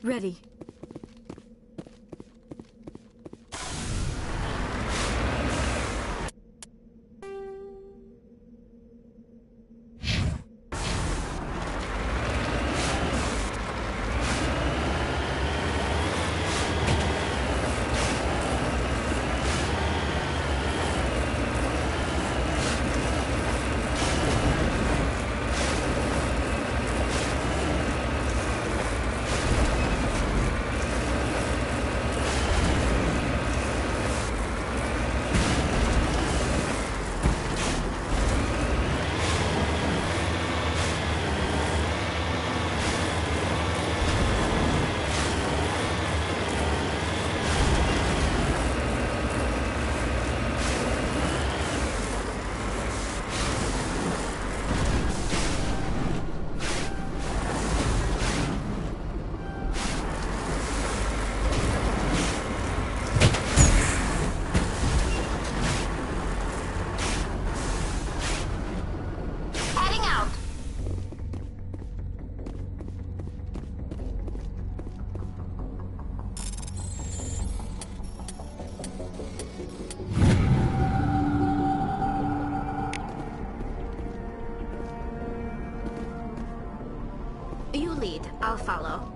Ready. You lead, I'll follow.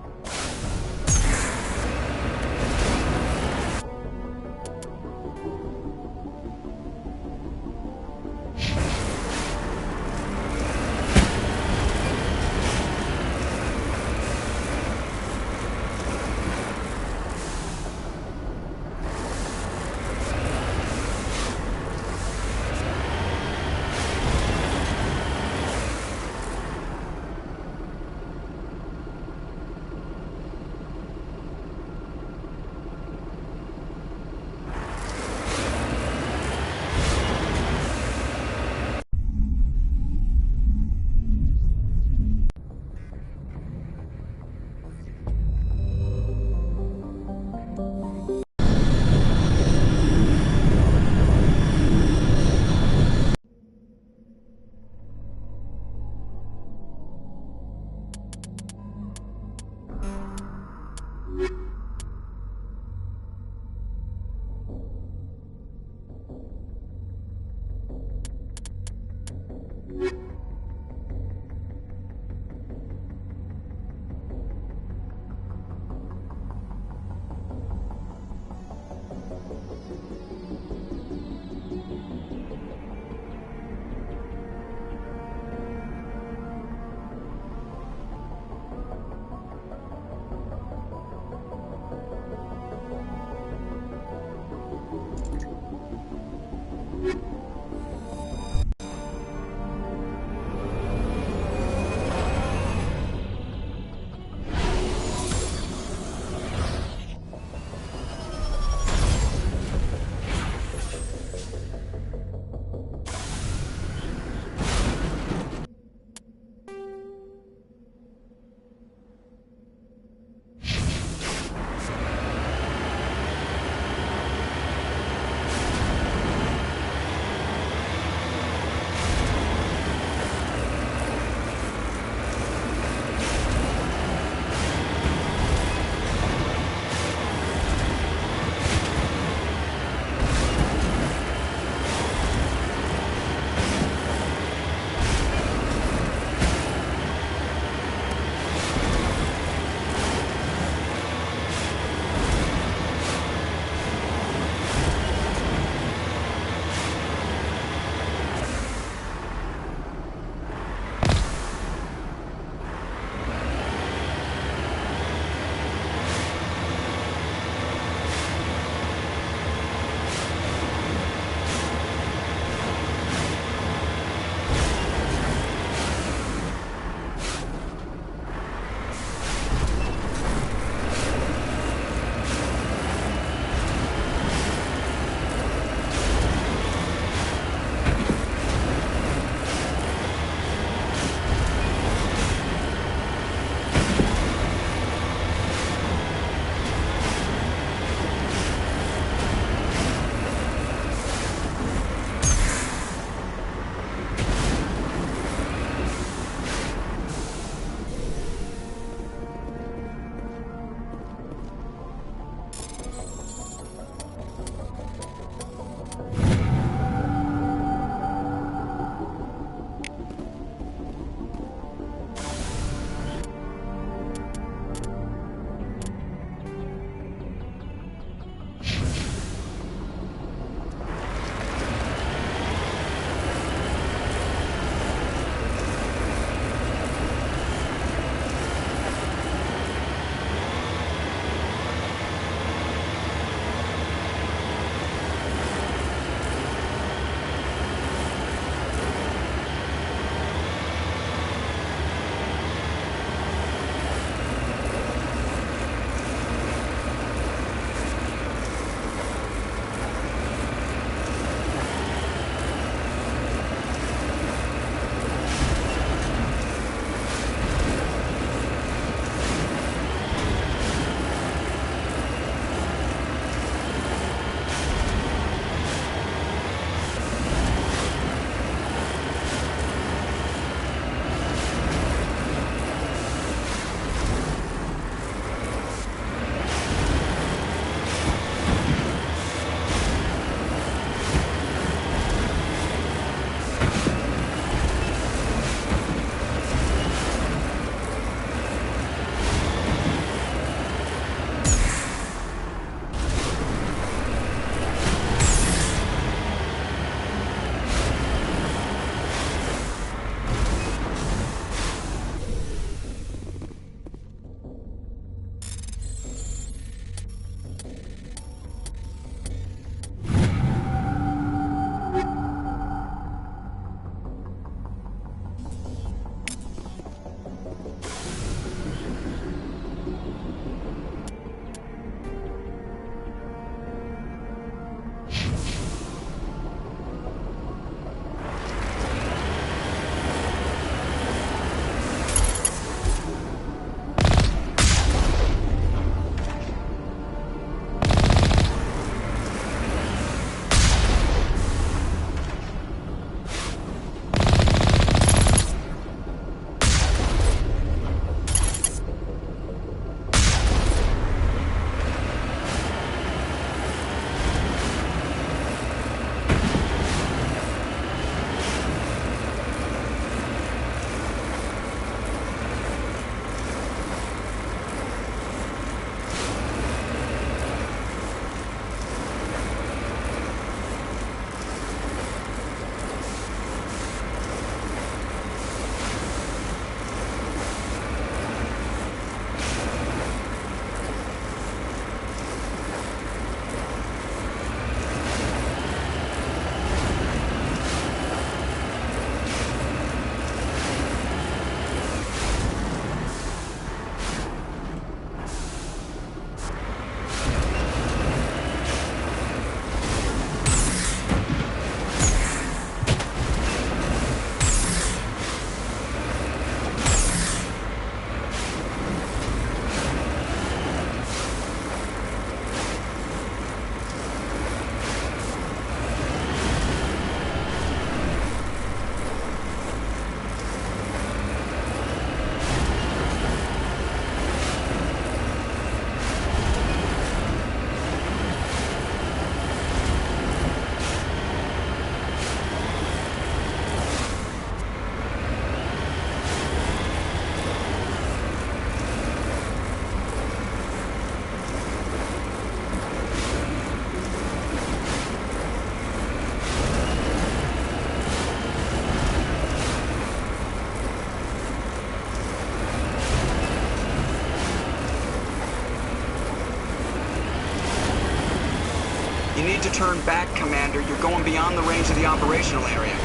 to turn back, Commander. You're going beyond the range of the operational area.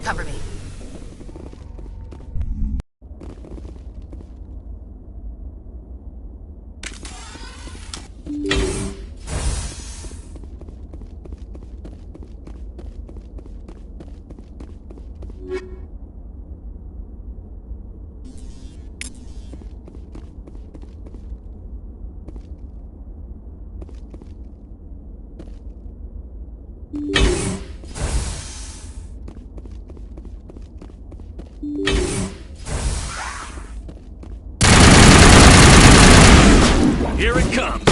Cover me. Here it comes!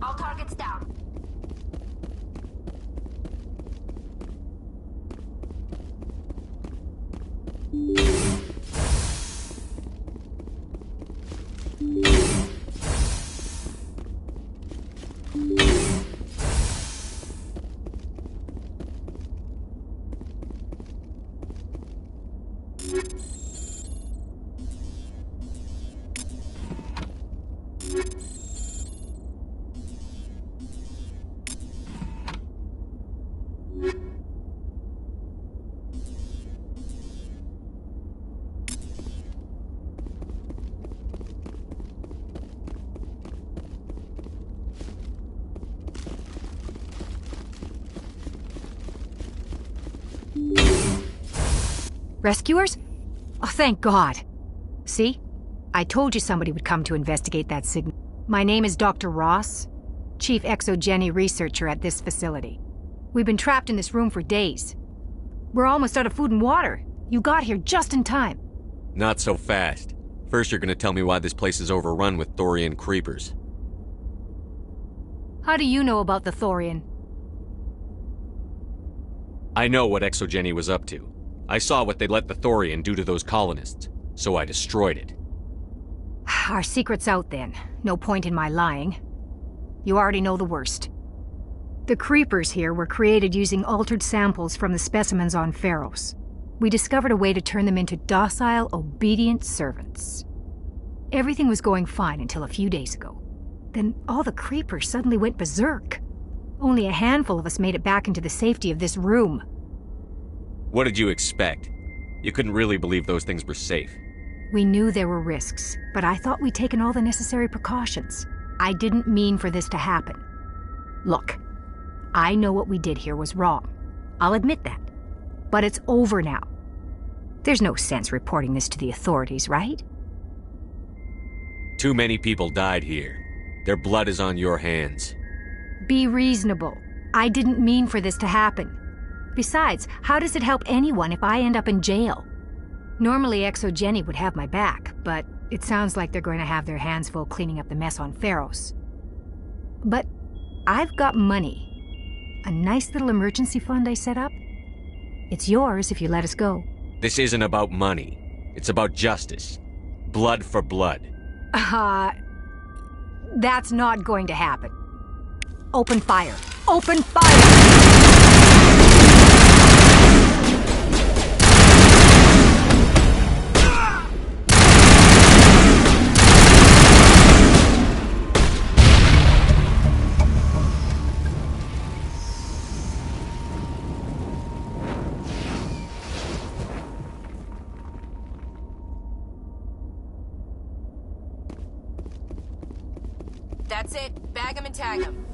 All targets down. Rescuers? Oh, thank God. See? I told you somebody would come to investigate that signal. My name is Dr. Ross, Chief Exogeny Researcher at this facility. We've been trapped in this room for days. We're almost out of food and water. You got here just in time. Not so fast. First you're gonna tell me why this place is overrun with Thorian creepers. How do you know about the Thorian? I know what Exogeny was up to. I saw what they let the Thorian do to those colonists, so I destroyed it. Our secret's out then. No point in my lying. You already know the worst. The creepers here were created using altered samples from the specimens on Pharos. We discovered a way to turn them into docile, obedient servants. Everything was going fine until a few days ago. Then all the creepers suddenly went berserk. Only a handful of us made it back into the safety of this room. What did you expect? You couldn't really believe those things were safe. We knew there were risks, but I thought we'd taken all the necessary precautions. I didn't mean for this to happen. Look, I know what we did here was wrong. I'll admit that. But it's over now. There's no sense reporting this to the authorities, right? Too many people died here. Their blood is on your hands. Be reasonable. I didn't mean for this to happen. Besides, how does it help anyone if I end up in jail? Normally Exogeny would have my back, but it sounds like they're going to have their hands full cleaning up the mess on Pharos. But I've got money. A nice little emergency fund I set up. It's yours if you let us go. This isn't about money. It's about justice. Blood for blood. That's not going to happen. Open fire. Open fire! That's it. Bag him and tag him.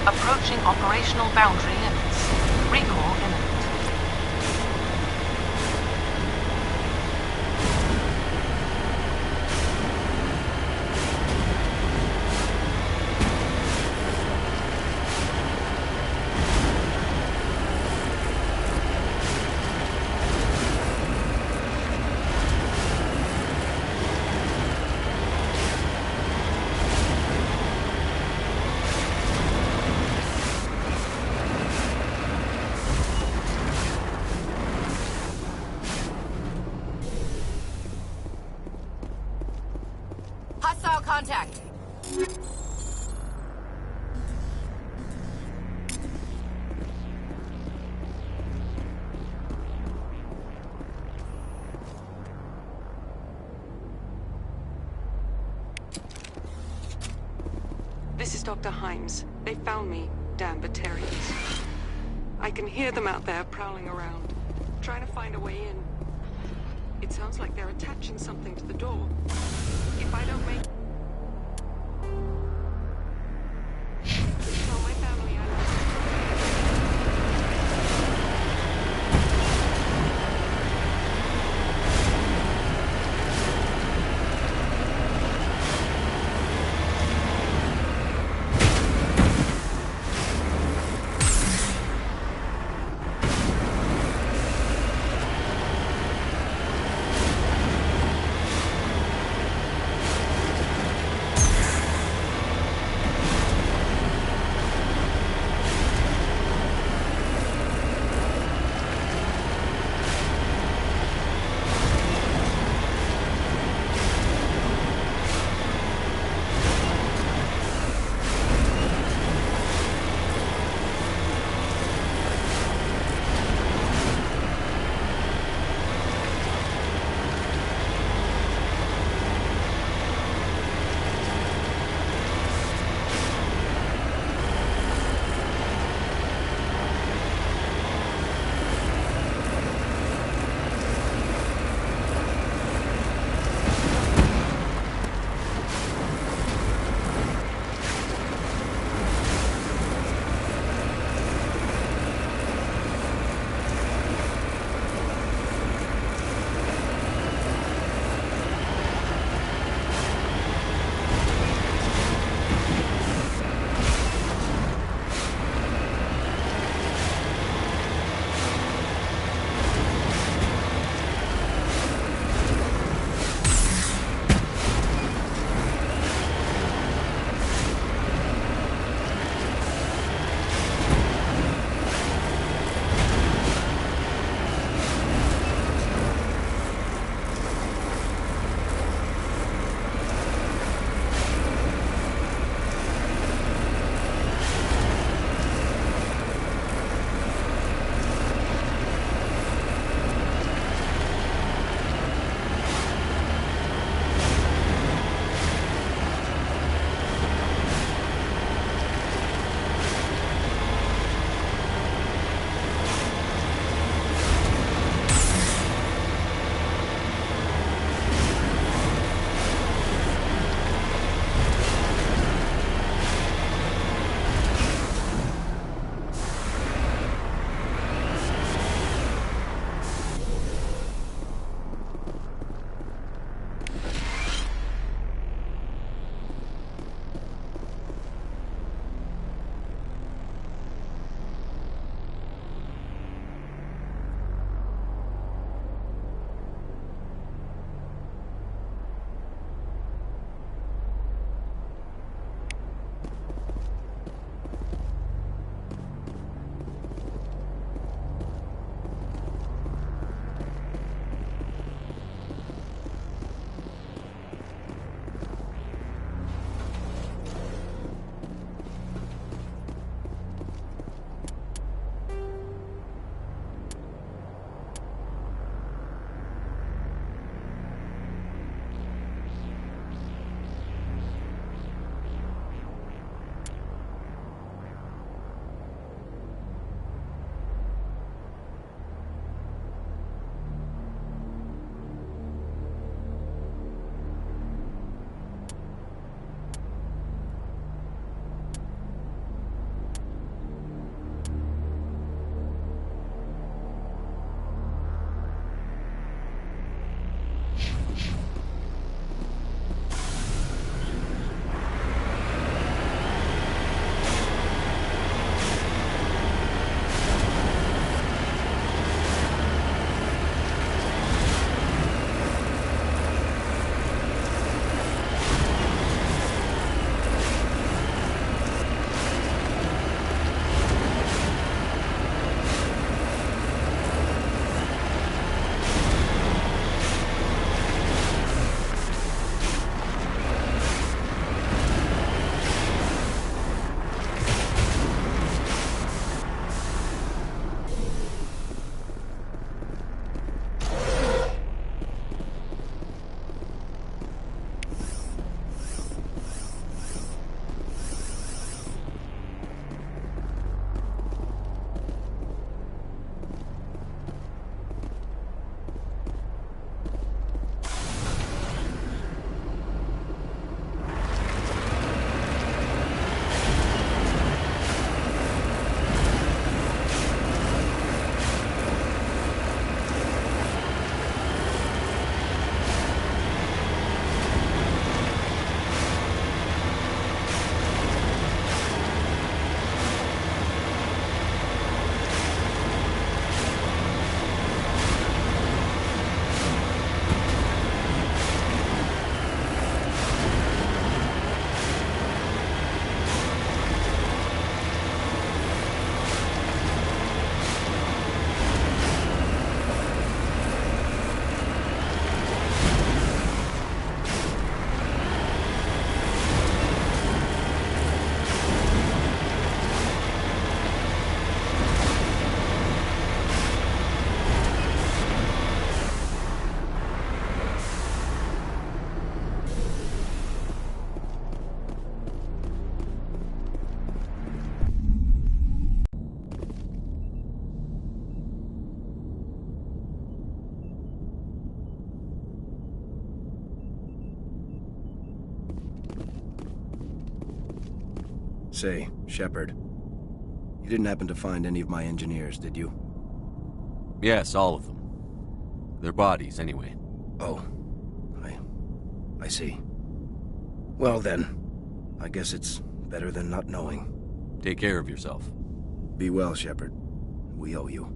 Approaching operational boundary limits. Recall imminent. Hostile contact. This is Dr. Himes. They found me, damn Batarians. I can hear them out there prowling around, trying to find a way in. It sounds like they're attaching something to the door. If I don't make... Tell my family I love Say, Shepard, you didn't happen to find any of my engineers, did you? Yes, all of them. Their bodies, anyway. Oh, I see. Well then, I guess it's better than not knowing. Take care of yourself. Be well, Shepard. We owe you.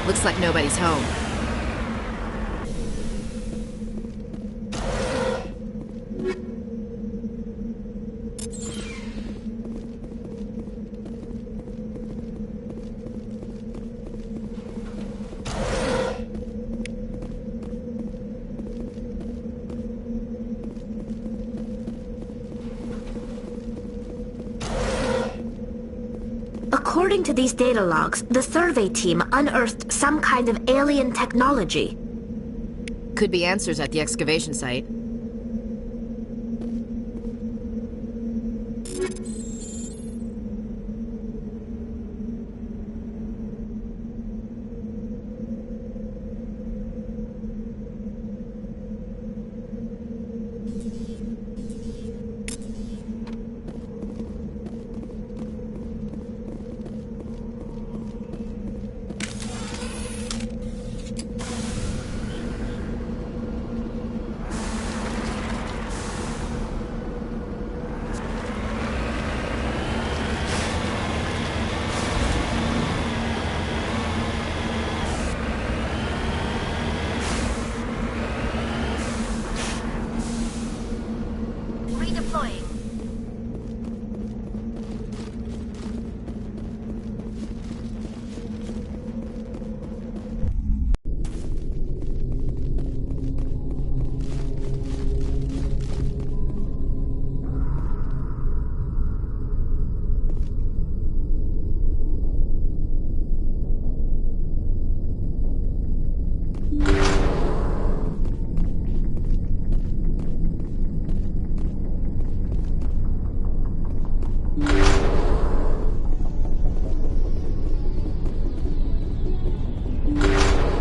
Looks like nobody's home. According to these data logs, the survey team unearthed some kind of alien technology. Could be answers at the excavation site. Redeploying.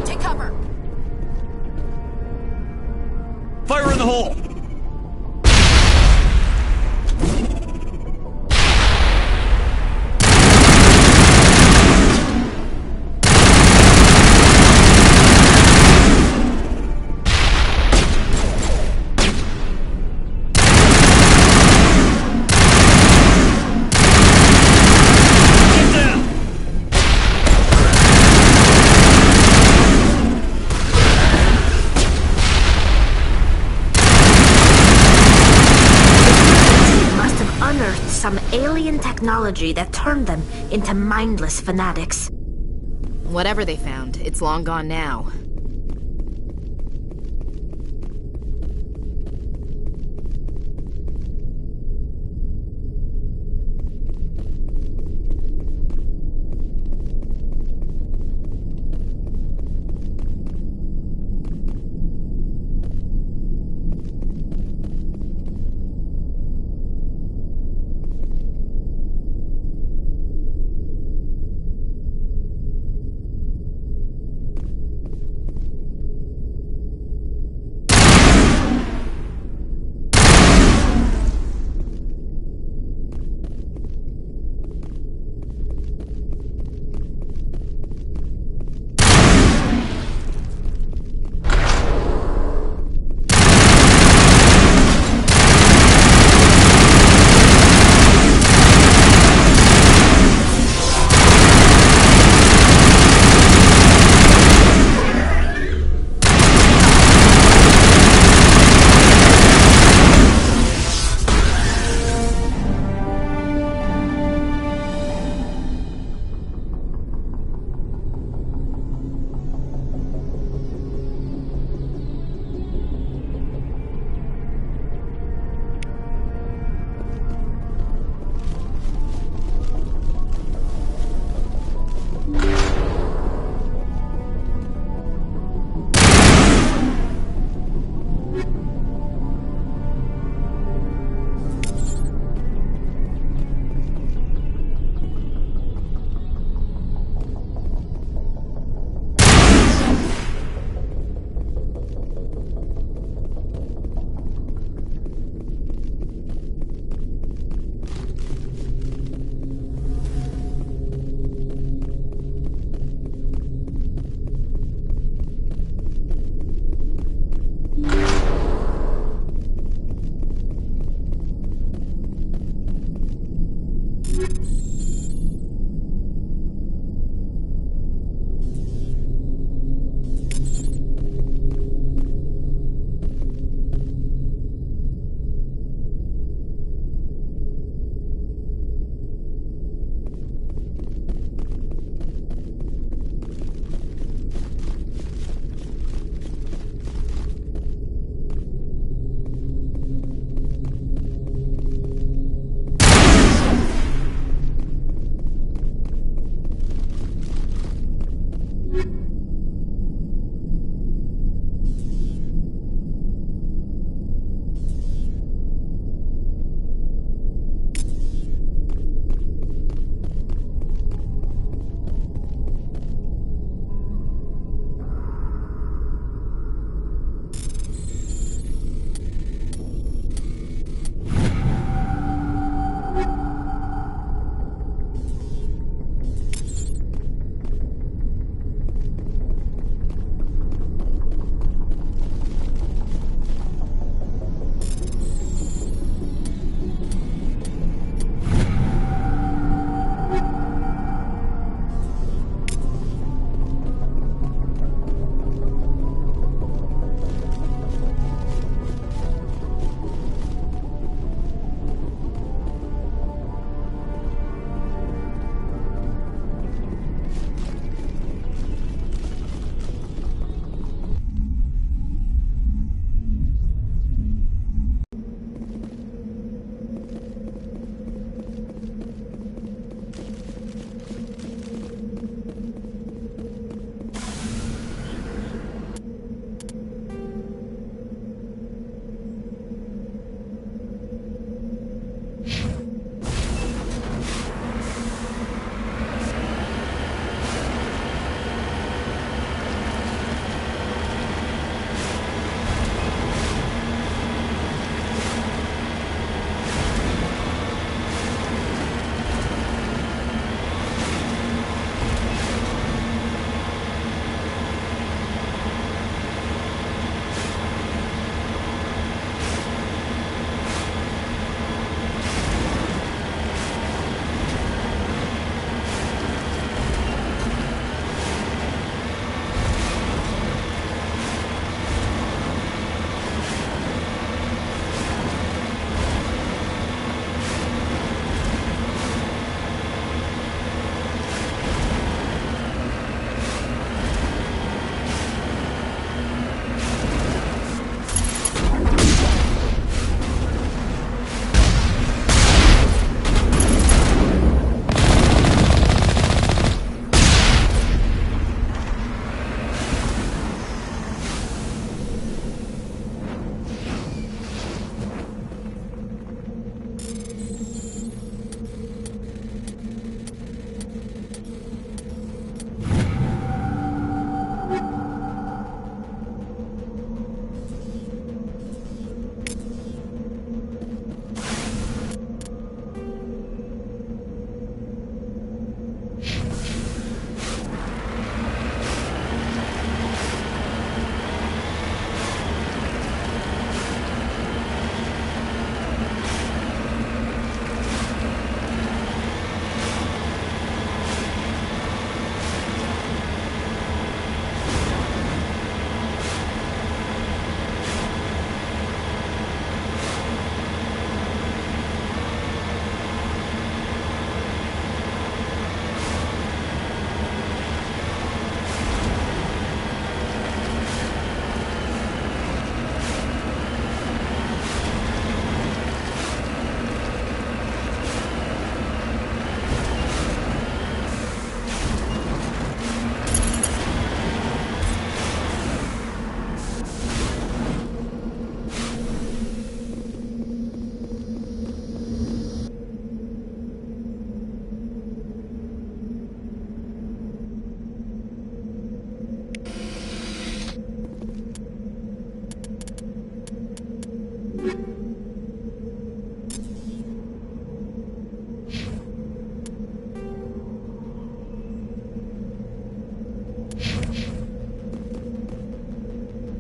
Take cover! Fire in the hole! Some alien technology that turned them into mindless fanatics. Whatever they found, it's long gone now.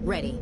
Ready.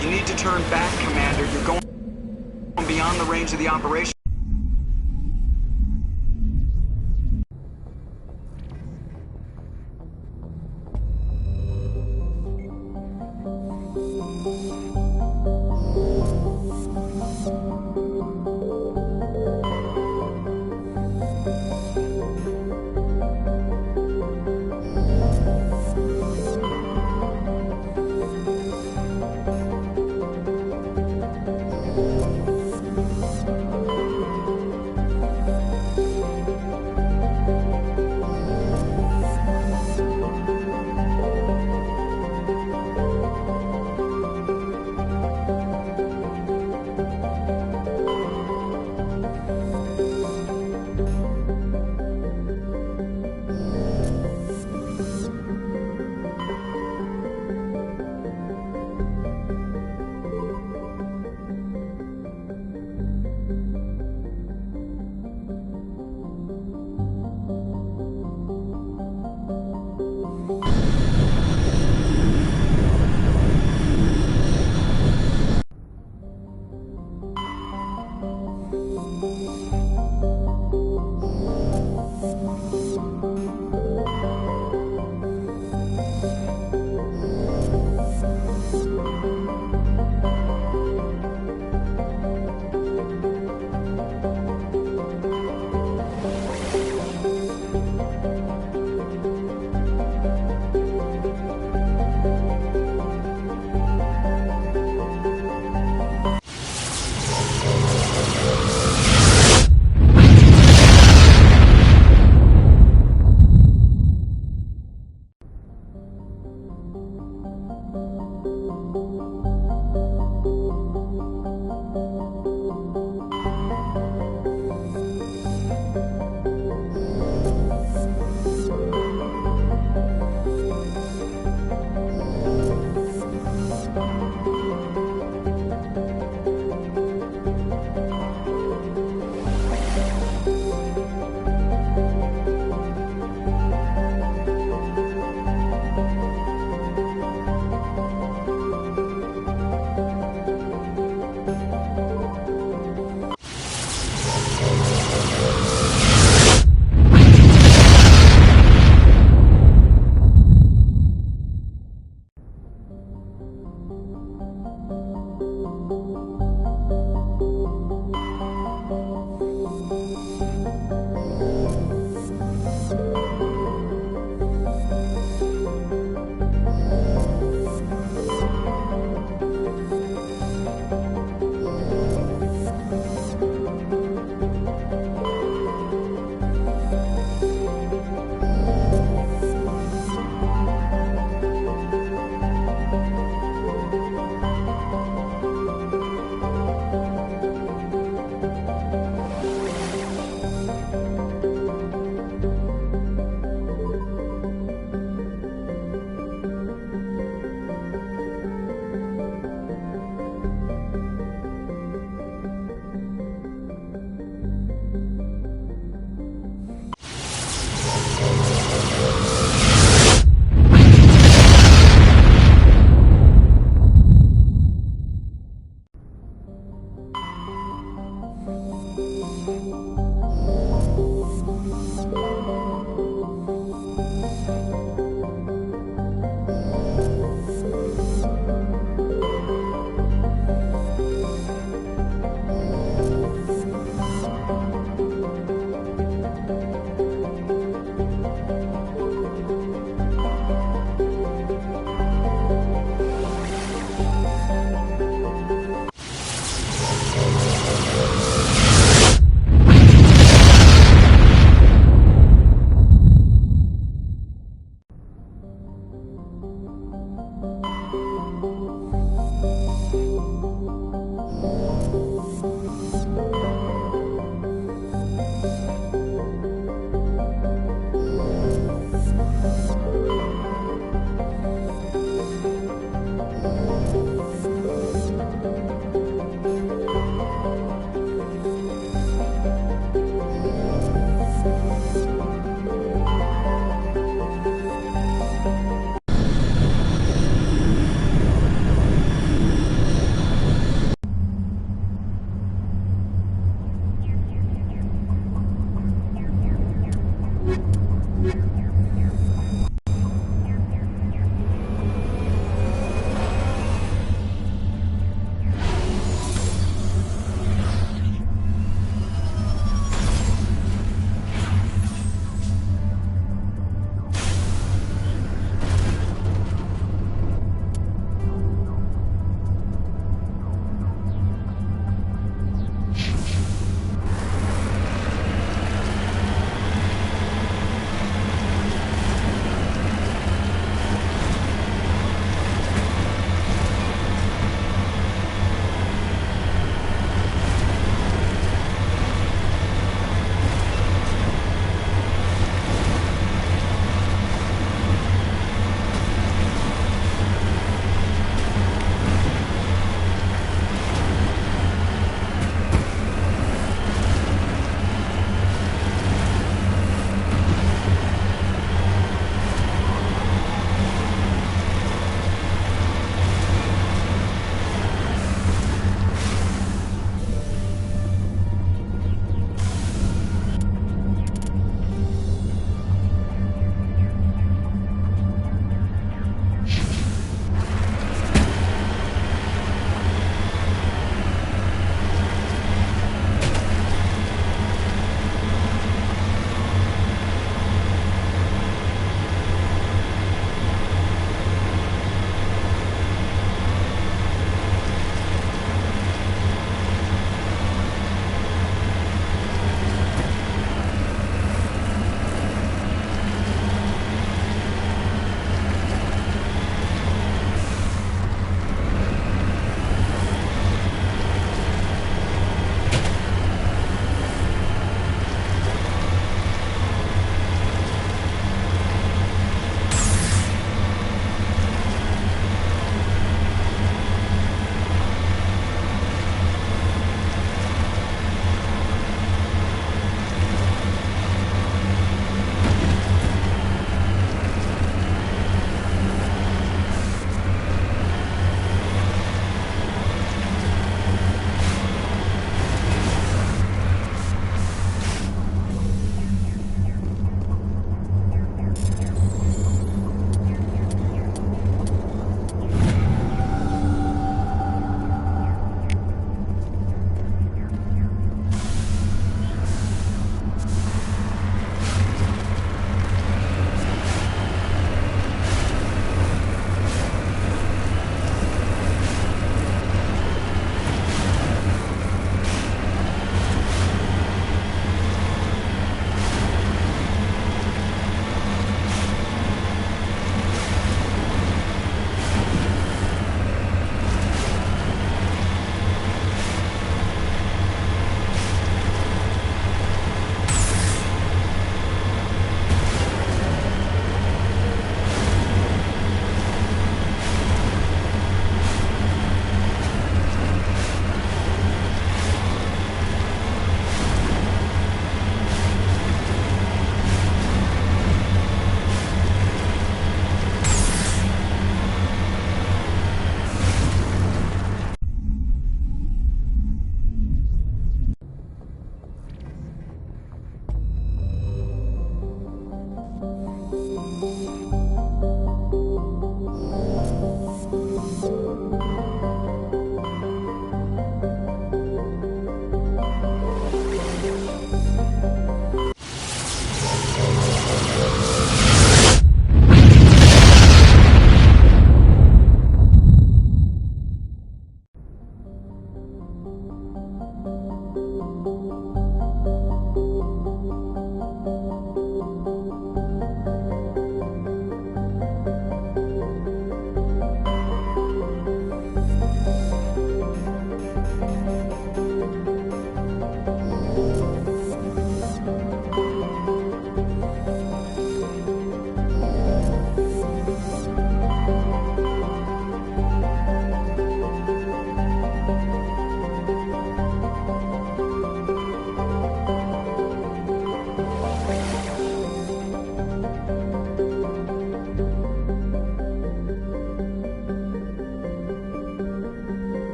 You need to turn back, Commander. You're going beyond the range of the operation.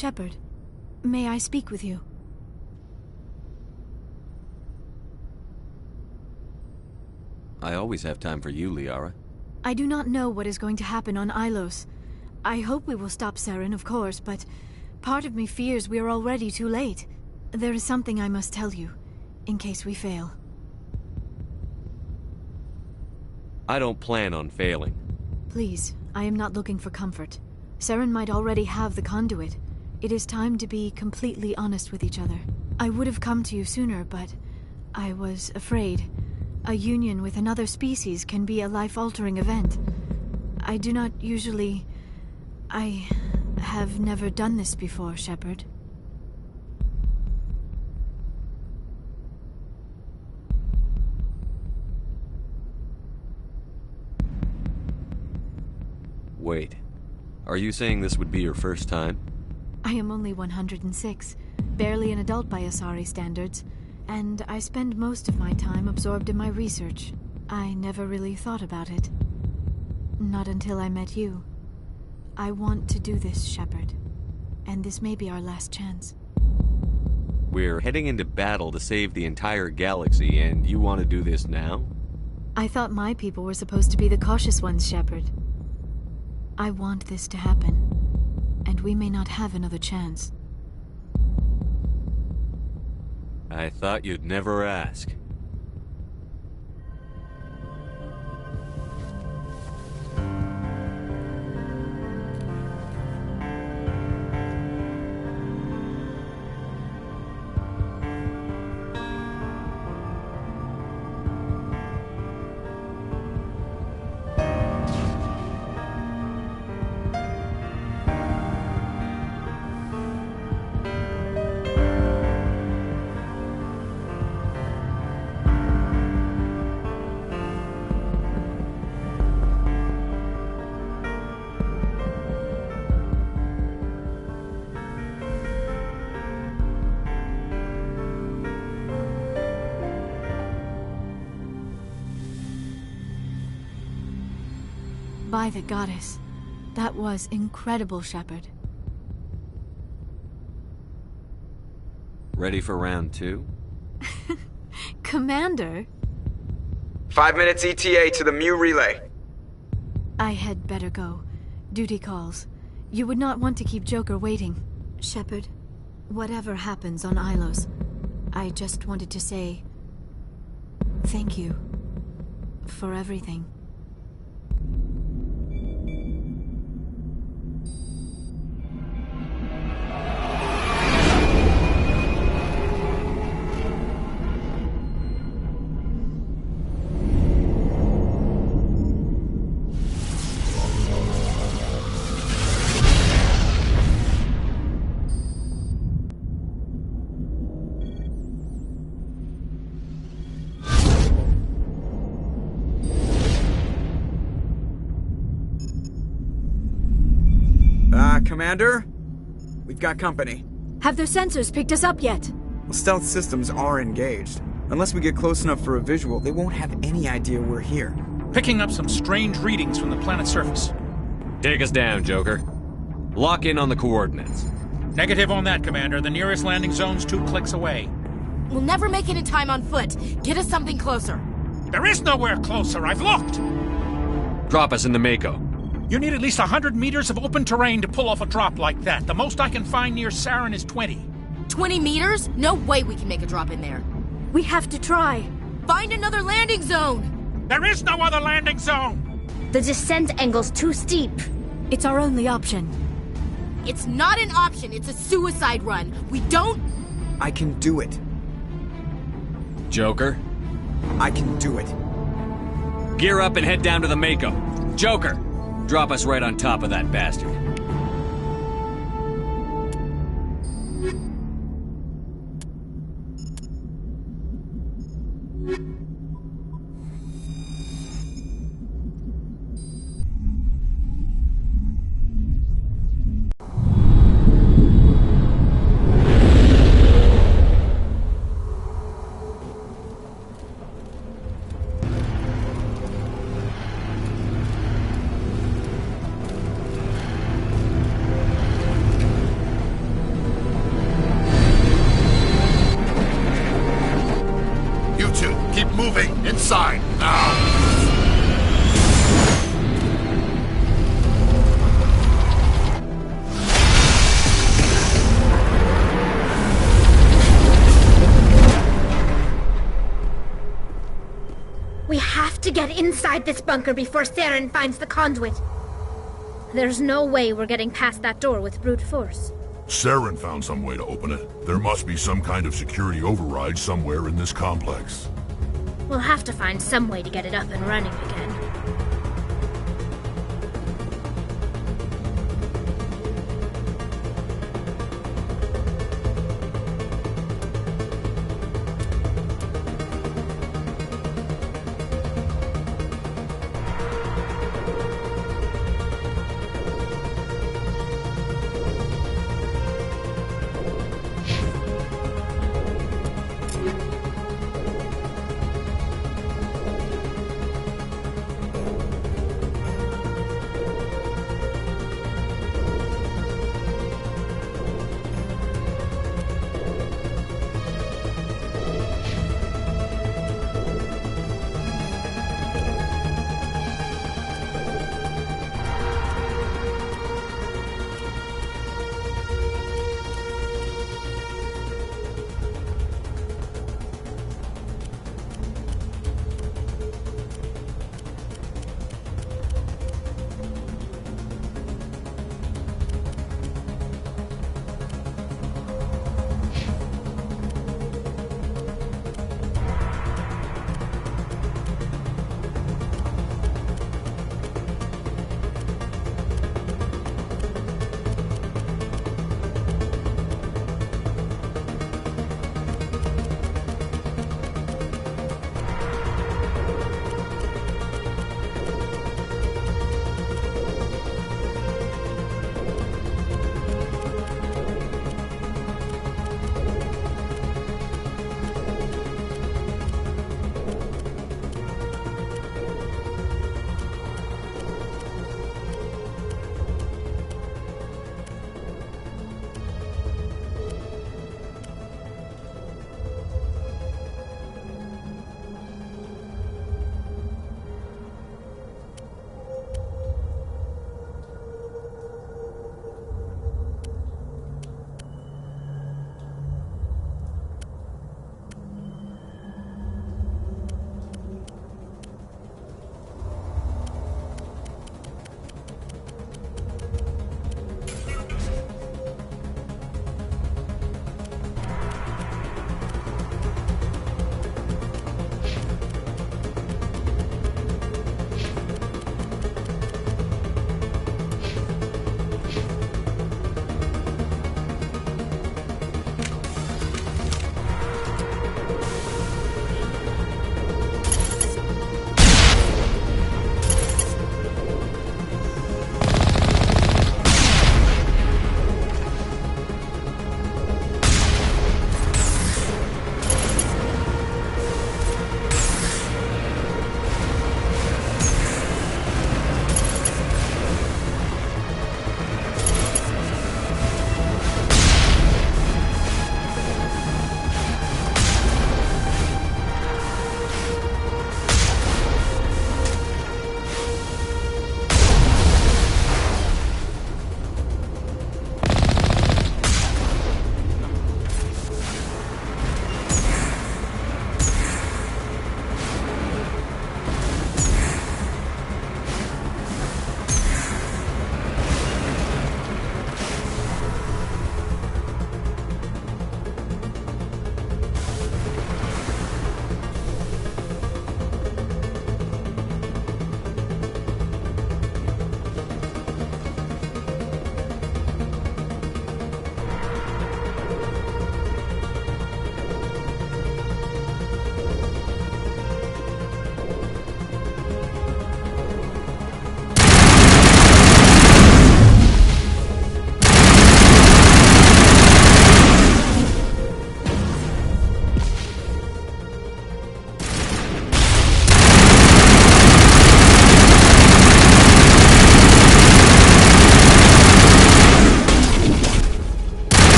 Shepard, may I speak with you? I always have time for you, Liara. I do not know what is going to happen on Ilos. I hope we will stop Saren, of course, but part of me fears we are already too late. There is something I must tell you, in case we fail. I don't plan on failing. Please, I am not looking for comfort. Saren might already have the conduit. It is time to be completely honest with each other. I would have come to you sooner, but I was afraid. A union with another species can be a life-altering event. I do not usually... I have never done this before, Shepard. Wait. Are you saying this would be your first time? I am only 106, barely an adult by Asari standards, and I spend most of my time absorbed in my research. I never really thought about it. Not until I met you. I want to do this, Shepard, and this may be our last chance. We're heading into battle to save the entire galaxy, and you want to do this now? I thought my people were supposed to be the cautious ones, Shepard. I want this to happen, and we may not have another chance. I thought you'd never ask. By the goddess. That was incredible, Shepard. Ready for round 2? Commander? 5 minutes ETA to the Mu relay. I had better go. Duty calls. You would not want to keep Joker waiting. Shepard, whatever happens on Ilos, I just wanted to say... thank you. For everything. Commander? We've got company. Have their sensors picked us up yet? Well, stealth systems are engaged. Unless we get close enough for a visual, they won't have any idea we're here. Picking up some strange readings from the planet's surface. Take us down, Joker. Lock in on the coordinates. Negative on that, Commander. The nearest landing zone's 2 clicks away. We'll never make it in time on foot. Get us something closer. There is nowhere closer. I've looked. Drop us in the Mako. You need at least 100 meters of open terrain to pull off a drop like that. The most I can find near Saren is 20. 20 meters? No way we can make a drop in there. We have to try. Find another landing zone! There is no other landing zone! The descent angle's too steep. It's our only option. It's not an option, it's a suicide run. We don't... I can do it. Joker? I can do it. Gear up and head down to the Mako. Joker! Drop us right on top of that bastard. inside, now! We have to get inside this bunker before Saren finds the conduit. There's no way we're getting past that door with brute force. Saren found some way to open it. There must be some kind of security override somewhere in this complex. We'll have to find some way to get it up and running again.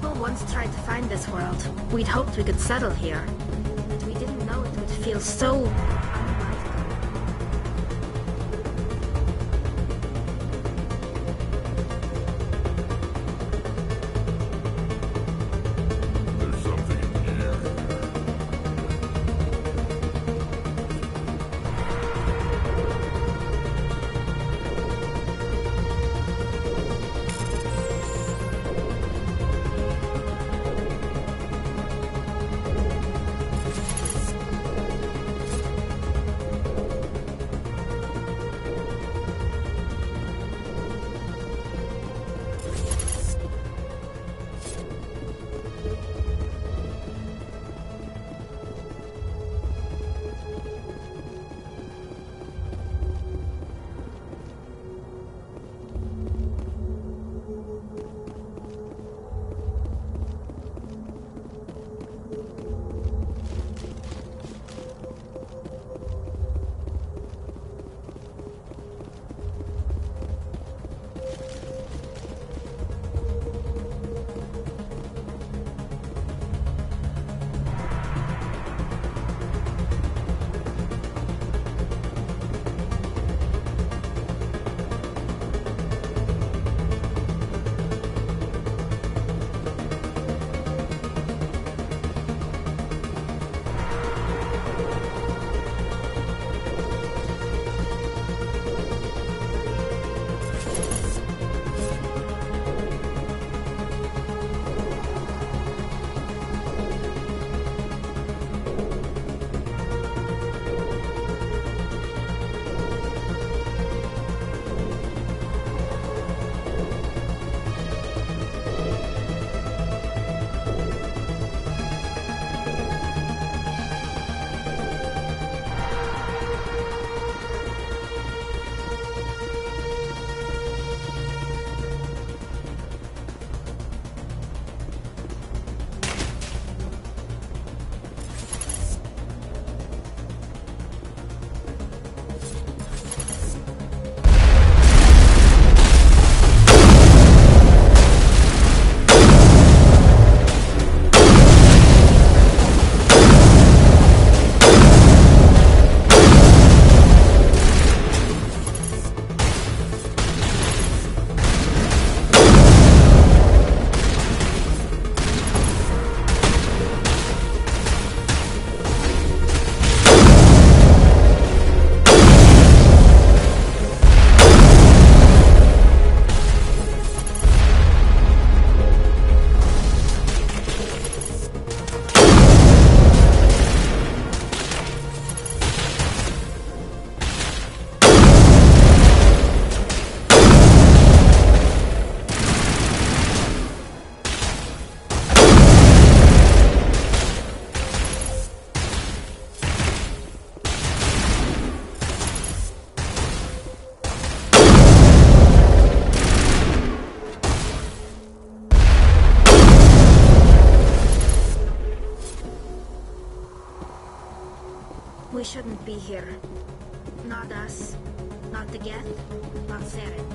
People once tried to find this world. We'd hoped we could settle here. But we didn't know it would feel so unlike them. There's something in the air. We shouldn't be here. Not us. Not the Geth. Not Saren.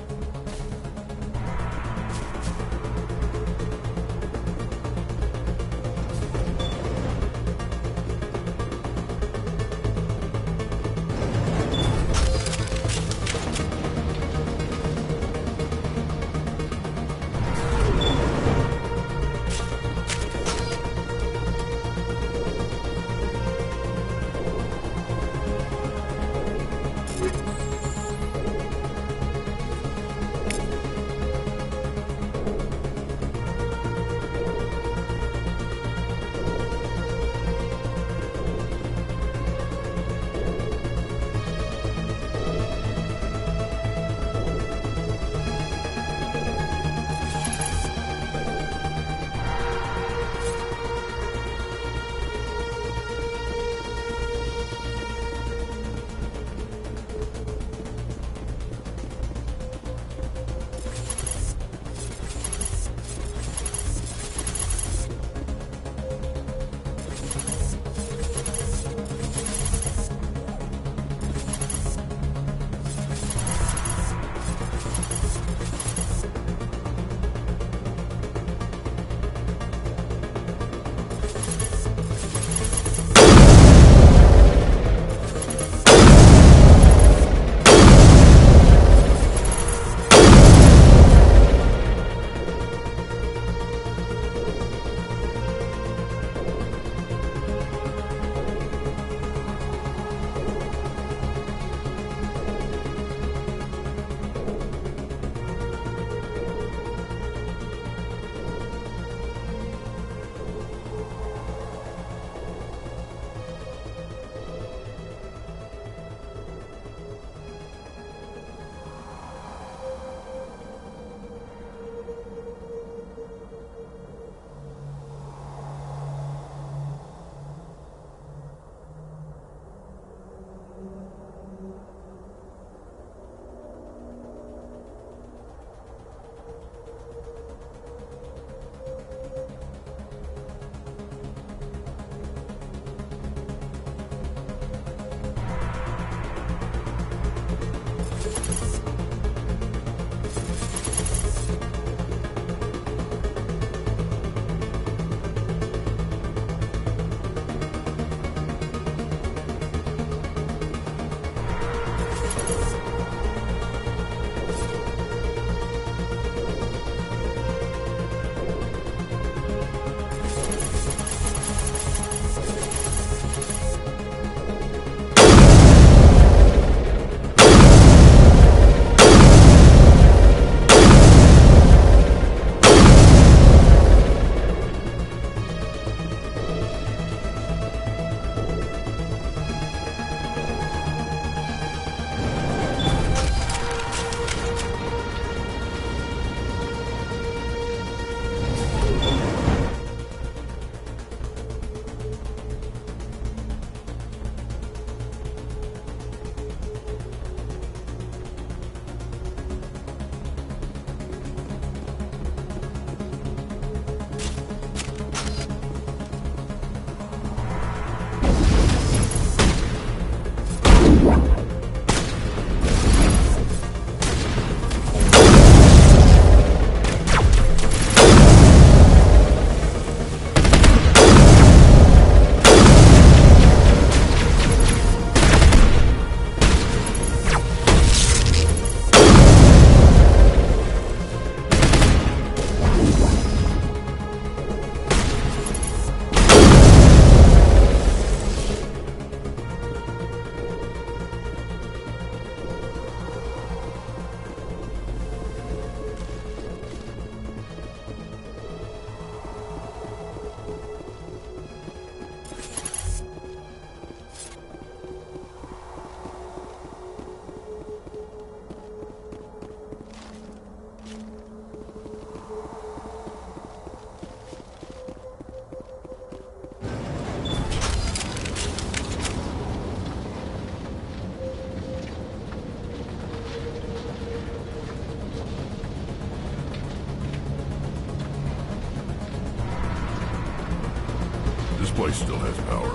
place still has power.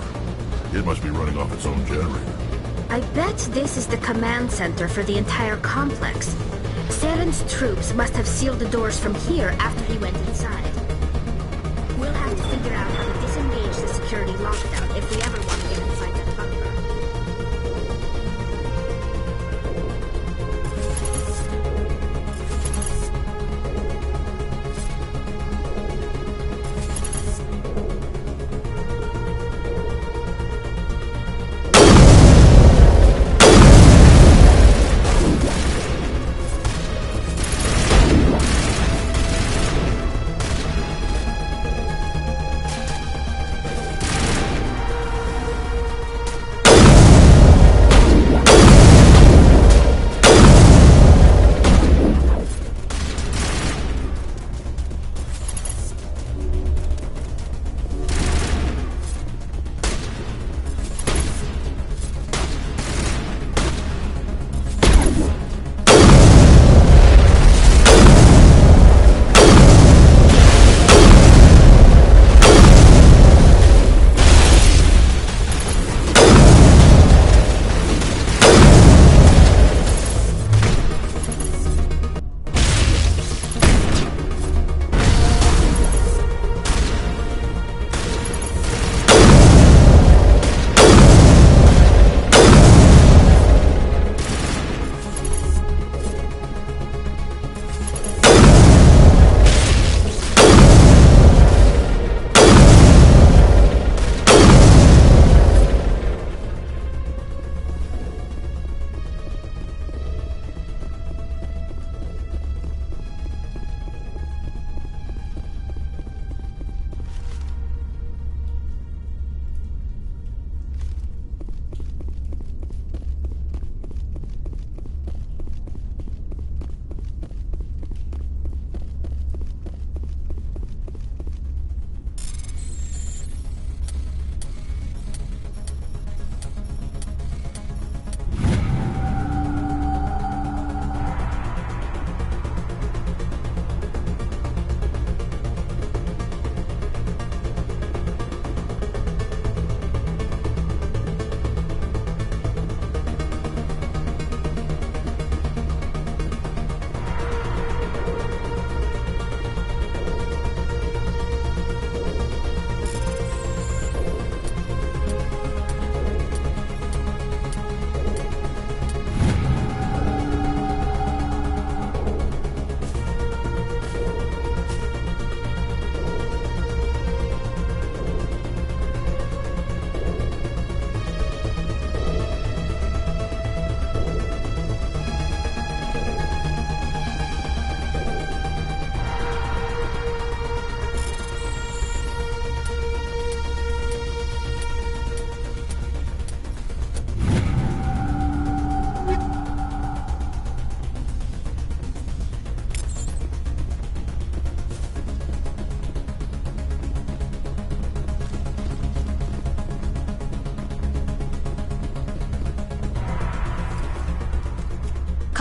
It must be running off its own generator. I bet this is the command center for the entire complex. Saren's troops must have sealed the doors from here after he went inside. We'll have to figure out how to disengage the security lockdown if we ever want to get inside that bunker.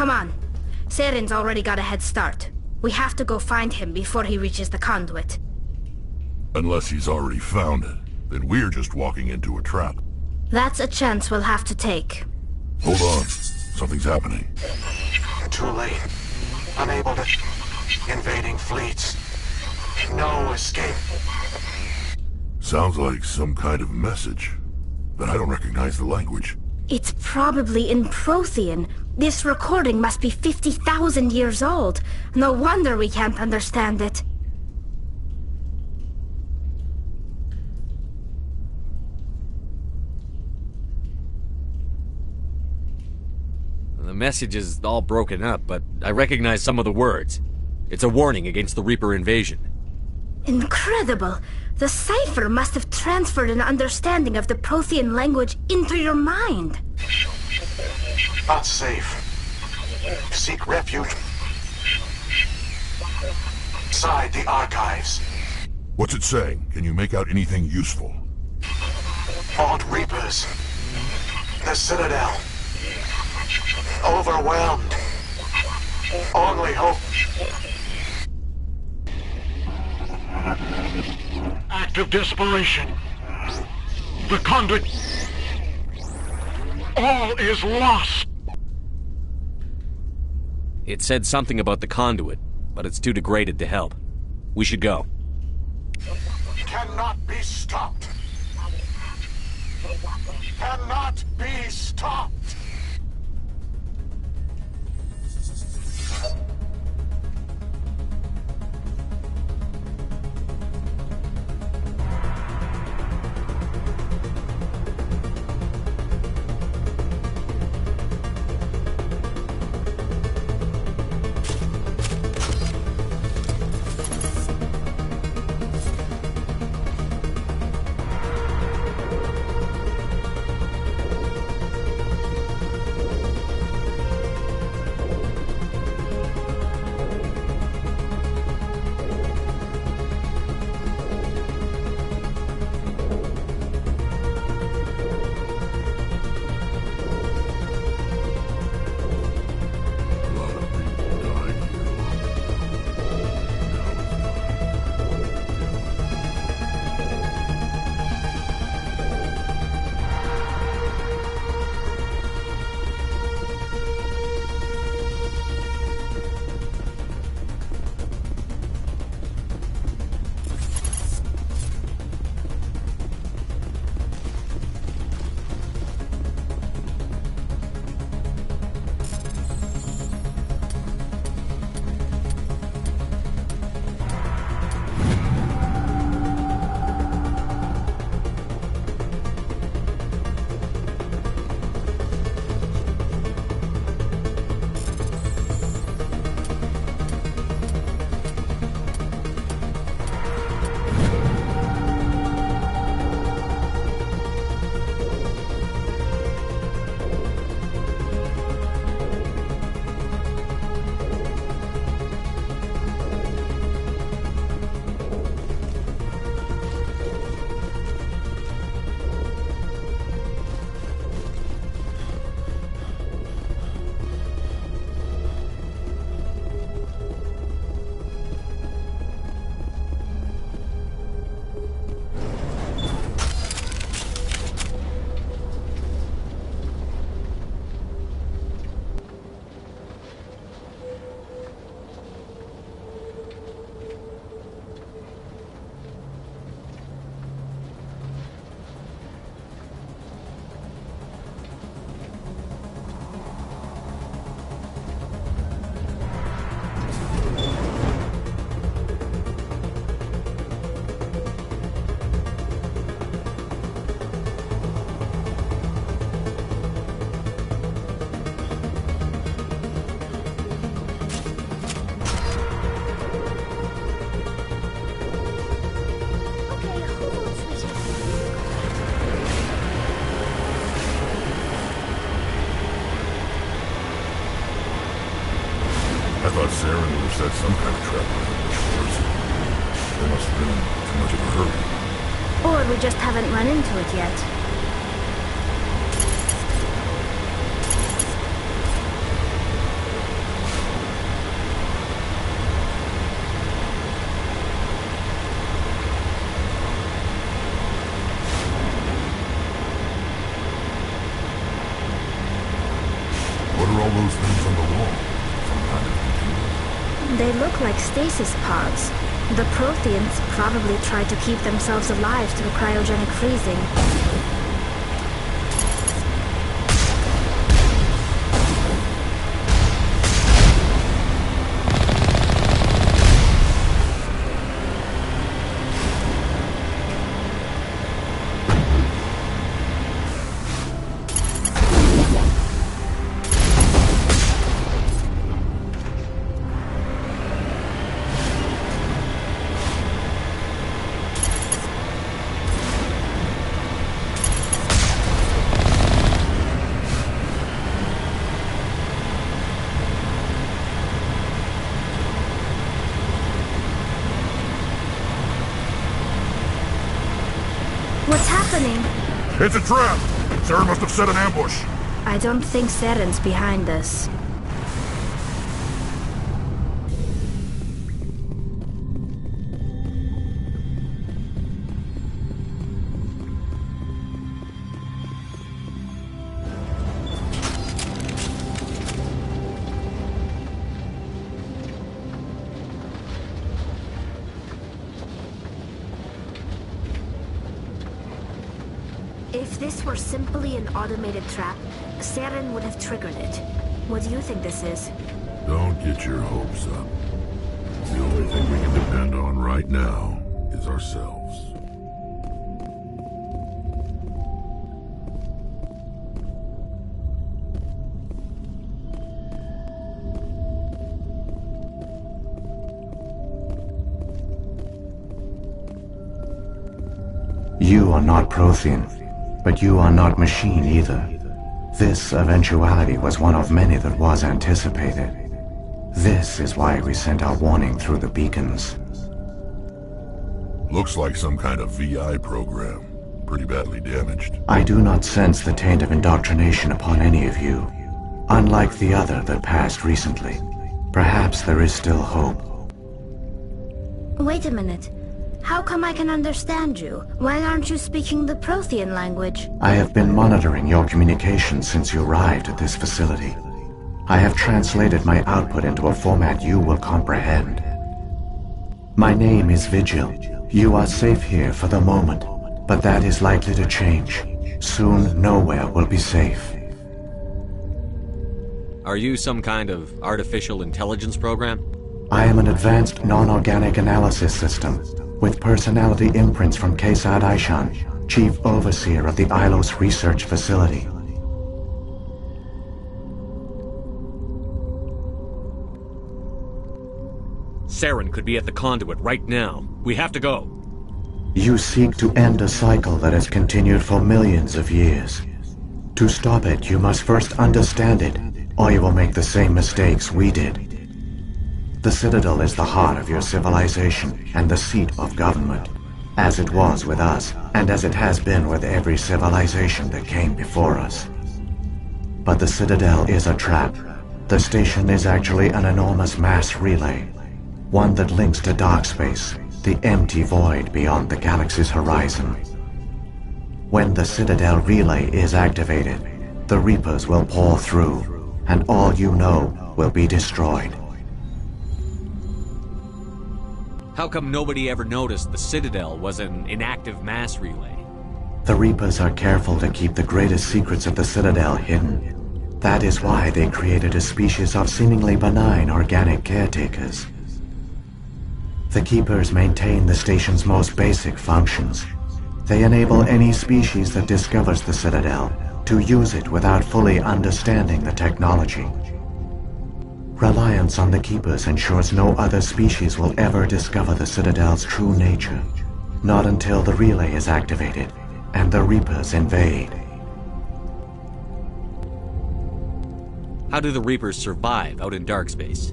Come on. Saren's already got a head start. We have to go find him before he reaches the conduit. Unless he's already found it, then we're just walking into a trap. That's a chance we'll have to take. Hold on. Something's happening. Too late. Unable to... Invading fleets. No escape. Sounds like some kind of message. But I don't recognize the language. It's probably in Prothean. This recording must be 50,000 years old. No wonder we can't understand it. The message is all broken up, but I recognize some of the words. It's a warning against the Reaper invasion. Incredible! The cipher must have transferred an understanding of the Prothean language into your mind. Not safe. Seek refuge inside the archives. What's it saying? Can you make out anything useful? Fought Reapers. The Citadel. Overwhelmed. Only hope. Act of desperation. The conduit... All is lost! It said something about the conduit, but it's too degraded to help. We should go. Cannot be stopped! Cannot be stopped! I thought Saren would have set some kind of trap on the shores. They must have been in too much of a hurry. Or we just haven't run into it yet. What are all those things on the wall? Some kind of container? They look like stasis pods. The Protheans probably tried to keep themselves alive through cryogenic freezing. What's happening? It's a trap! Saren must have set an ambush. I don't think Saren's behind this. If this were simply an automated trap, Saren would have triggered it. What do you think this is? Don't get your hopes up. The only thing we can depend on right now is ourselves. You are not Prothean, but you are not machine either. This eventuality was one of many that was anticipated. This is why we sent our warning through the beacons. Looks like some kind of VI program. Pretty badly damaged. I do not sense the taint of indoctrination upon any of you. Unlike the other that passed recently. Perhaps there is still hope. Wait a minute. How come I can understand you? Why aren't you speaking the Prothean language? I have been monitoring your communications since you arrived at this facility. I have translated my output into a format you will comprehend. My name is Vigil. You are safe here for the moment, but that is likely to change. Soon, nowhere will be safe. Are you some kind of artificial intelligence program? I am an advanced non-organic analysis system, with personality imprints from Kesad Aishan, Chief Overseer of the Ilos Research Facility. Saren could be at the conduit right now. We have to go. You seek to end a cycle that has continued for millions of years. To stop it, you must first understand it, or you will make the same mistakes we did. The Citadel is the heart of your civilization and the seat of government, as it was with us, and as it has been with every civilization that came before us. But the Citadel is a trap. The station is actually an enormous mass relay, one that links to dark space, the empty void beyond the galaxy's horizon. When the Citadel relay is activated, the Reapers will pour through, and all you know will be destroyed. How come nobody ever noticed the Citadel was an inactive mass relay? The Reapers are careful to keep the greatest secrets of the Citadel hidden. That is why they created a species of seemingly benign organic caretakers. The Keepers maintain the station's most basic functions. They enable any species that discovers the Citadel to use it without fully understanding the technology. Reliance on the Keepers ensures no other species will ever discover the Citadel's true nature. Not until the relay is activated and the Reapers invade. How do the Reapers survive out in dark space?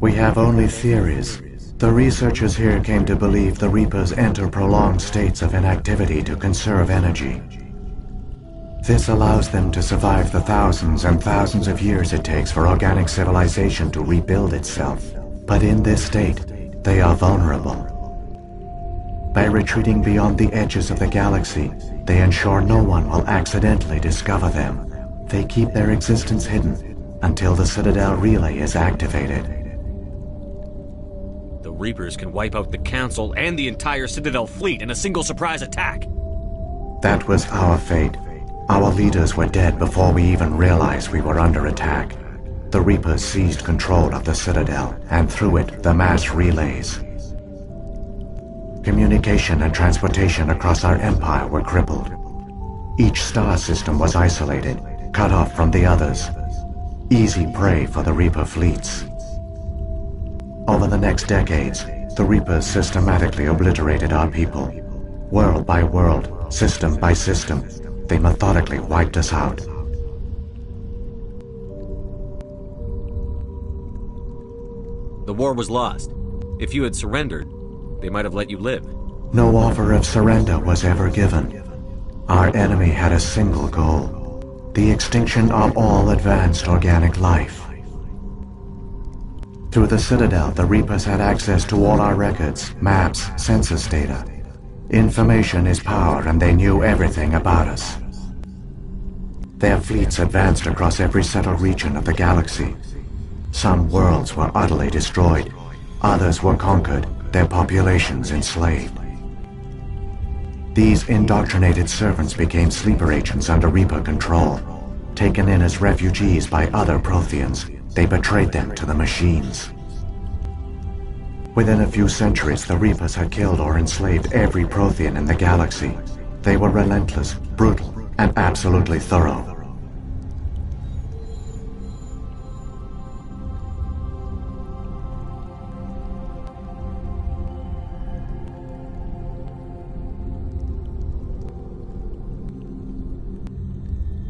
We have only theories. The researchers here came to believe the Reapers enter prolonged states of inactivity to conserve energy. This allows them to survive the thousands and thousands of years it takes for organic civilization to rebuild itself. But in this state, they are vulnerable. By retreating beyond the edges of the galaxy, they ensure no one will accidentally discover them. They keep their existence hidden until the Citadel relay is activated. The Reapers can wipe out the Council and the entire Citadel fleet in a single surprise attack. That was our fate. Our leaders were dead before we even realized we were under attack. The Reapers seized control of the Citadel, and through it, the mass relays. Communication and transportation across our empire were crippled. Each star system was isolated, cut off from the others. Easy prey for the Reaper fleets. Over the next decades, the Reapers systematically obliterated our people. World by world, system by system, they methodically wiped us out. The war was lost. If you had surrendered, they might have let you live. No offer of surrender was ever given. Our enemy had a single goal: the extinction of all advanced organic life. Through the Citadel, the Reapers had access to all our records, maps, census data. Information is power, and they knew everything about us. Their fleets advanced across every settled region of the galaxy. Some worlds were utterly destroyed. Others were conquered, their populations enslaved. These indoctrinated servants became sleeper agents under Reaper control. Taken in as refugees by other Protheans, they betrayed them to the machines. Within a few centuries, the Reapers had killed or enslaved every Prothean in the galaxy. They were relentless, brutal, and absolutely thorough.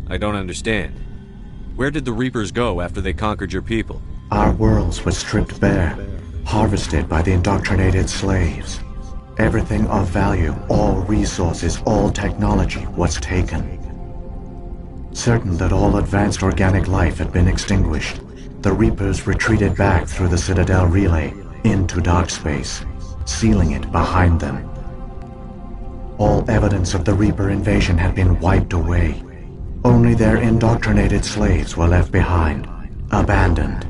I don't understand. Where did the Reapers go after they conquered your people? Our worlds were stripped bare, harvested by the indoctrinated slaves. Everything of value, all resources, all technology was taken. Certain that all advanced organic life had been extinguished, the Reapers retreated back through the Citadel relay into dark space, sealing it behind them. All evidence of the Reaper invasion had been wiped away. Only their indoctrinated slaves were left behind, abandoned.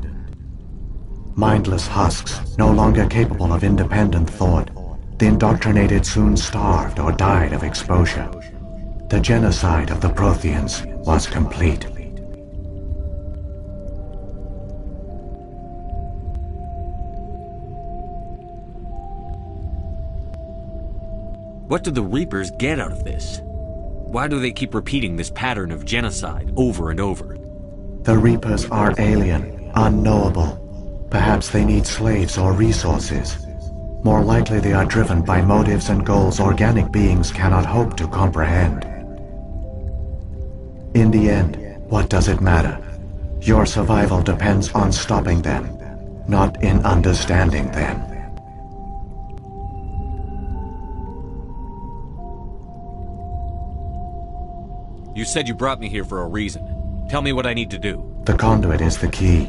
Mindless husks, no longer capable of independent thought, the indoctrinated soon starved or died of exposure. The genocide of the Protheans was complete. What do the Reapers get out of this? Why do they keep repeating this pattern of genocide over and over? The Reapers are alien, unknowable. Perhaps they need slaves or resources. More likely they are driven by motives and goals organic beings cannot hope to comprehend. In the end, what does it matter? Your survival depends on stopping them, not in understanding them. You said you brought me here for a reason. Tell me what I need to do. The conduit is the key.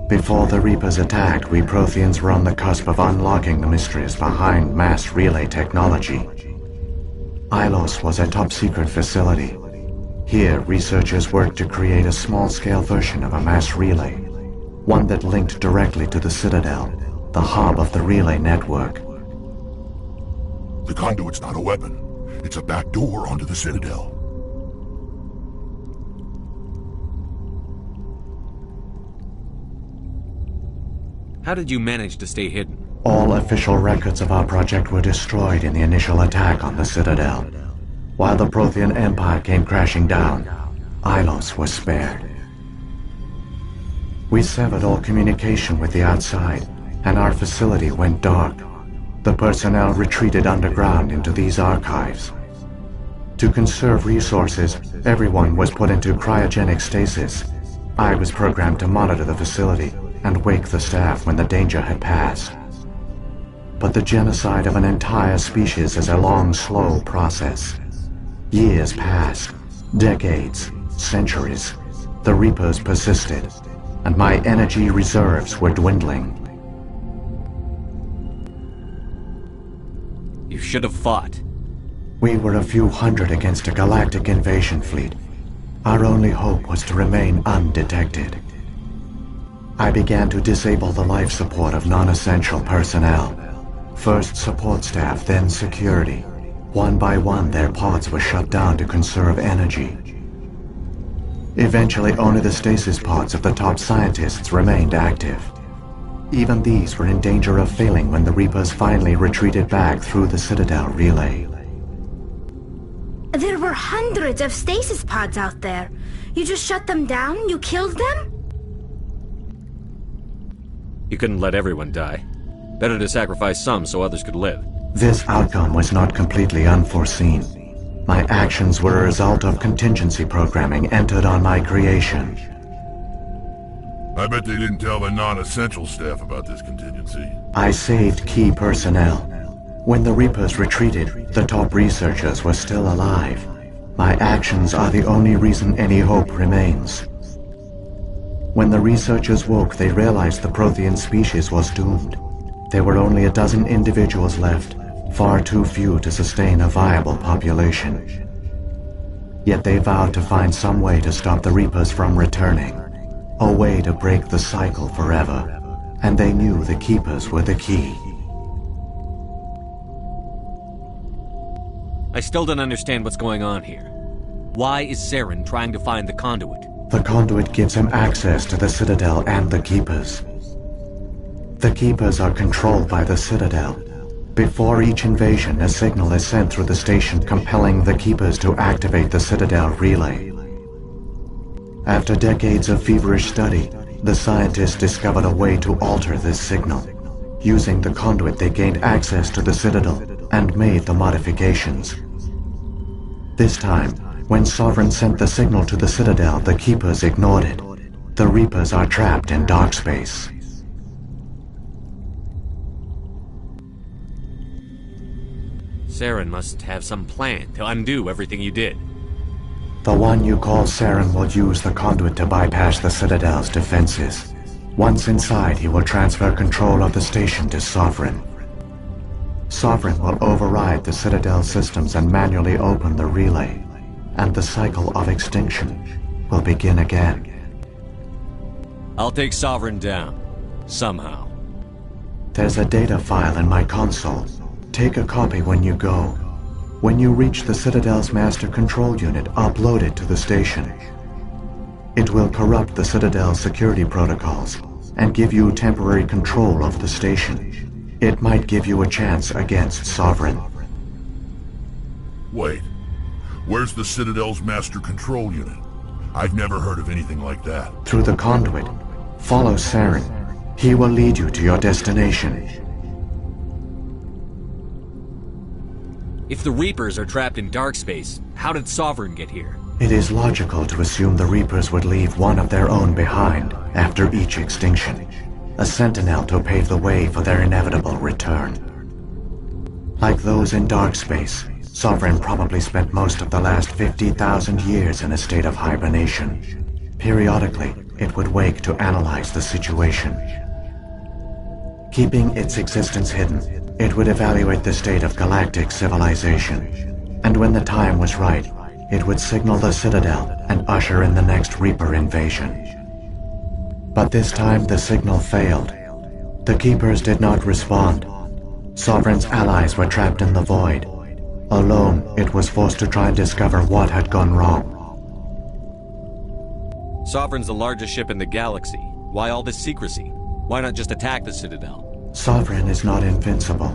Before the Reapers attacked, we Protheans were on the cusp of unlocking the mysteries behind mass relay technology. Ilos was a top-secret facility. Here, researchers worked to create a small-scale version of a mass relay, one that linked directly to the Citadel, the hub of the relay network. The conduit's not a weapon. It's a back door onto the Citadel. How did you manage to stay hidden? All official records of our project were destroyed in the initial attack on the Citadel. While the Prothean Empire came crashing down, Ilos was spared. We severed all communication with the outside, and our facility went dark. The personnel retreated underground into these archives. To conserve resources, everyone was put into cryogenic stasis. I was programmed to monitor the facility and wake the staff when the danger had passed. But the genocide of an entire species is a long, slow process. Years passed, decades, centuries. The Reapers persisted, and my energy reserves were dwindling. You should have fought. We were a few hundred against a galactic invasion fleet. Our only hope was to remain undetected. I began to disable the life support of non-essential personnel. First support staff, then security. One by one, their pods were shut down to conserve energy. Eventually, only the stasis pods of the top scientists remained active. Even these were in danger of failing when the Reapers finally retreated back through the Citadel relay. There were hundreds of stasis pods out there. You just shut them down? You killed them? You couldn't let everyone die. Better to sacrifice some so others could live. This outcome was not completely unforeseen. My actions were a result of contingency programming entered on my creation. I bet they didn't tell the non-essential staff about this contingency. I saved key personnel. When the Reapers retreated, the top researchers were still alive. My actions are the only reason any hope remains. When the researchers woke, they realized the Prothean species was doomed. There were only a dozen individuals left, far too few to sustain a viable population. Yet they vowed to find some way to stop the Reapers from returning, a way to break the cycle forever, and they knew the Keepers were the key. I still don't understand what's going on here. Why is Saren trying to find the conduit? The conduit gives him access to the Citadel and the Keepers. The Keepers are controlled by the Citadel. Before each invasion, a signal is sent through the station compelling the Keepers to activate the Citadel relay. After decades of feverish study, the scientists discovered a way to alter this signal. Using the conduit, they gained access to the Citadel and made the modifications. This time, when Sovereign sent the signal to the Citadel, the Keepers ignored it. The Reapers are trapped in dark space. Saren must have some plan to undo everything you did. The one you call Saren will use the conduit to bypass the Citadel's defenses. Once inside, he will transfer control of the station to Sovereign. Sovereign will override the Citadel systems and manually open the relay, and the cycle of extinction will begin again. I'll take Sovereign down. Somehow. There's a data file in my console. Take a copy when you go. When you reach the Citadel's master control unit, upload it to the station. It will corrupt the Citadel's security protocols and give you temporary control of the station. It might give you a chance against Sovereign. Wait. Where's the Citadel's master control unit? I've never heard of anything like that. Through the conduit. Follow Saren. He will lead you to your destination. If the Reapers are trapped in dark space, how did Sovereign get here? It is logical to assume the Reapers would leave one of their own behind after each extinction. A sentinel to pave the way for their inevitable return. Like those in dark space, Sovereign probably spent most of the last 50,000 years in a state of hibernation. Periodically, it would wake to analyze the situation. Keeping its existence hidden, it would evaluate the state of galactic civilization. And when the time was right, it would signal the Citadel and usher in the next Reaper invasion. But this time the signal failed. The Keepers did not respond. Sovereign's allies were trapped in the void. Alone, it was forced to try and discover what had gone wrong. Sovereign's the largest ship in the galaxy. Why all this secrecy? Why not just attack the Citadel? Sovereign is not invincible.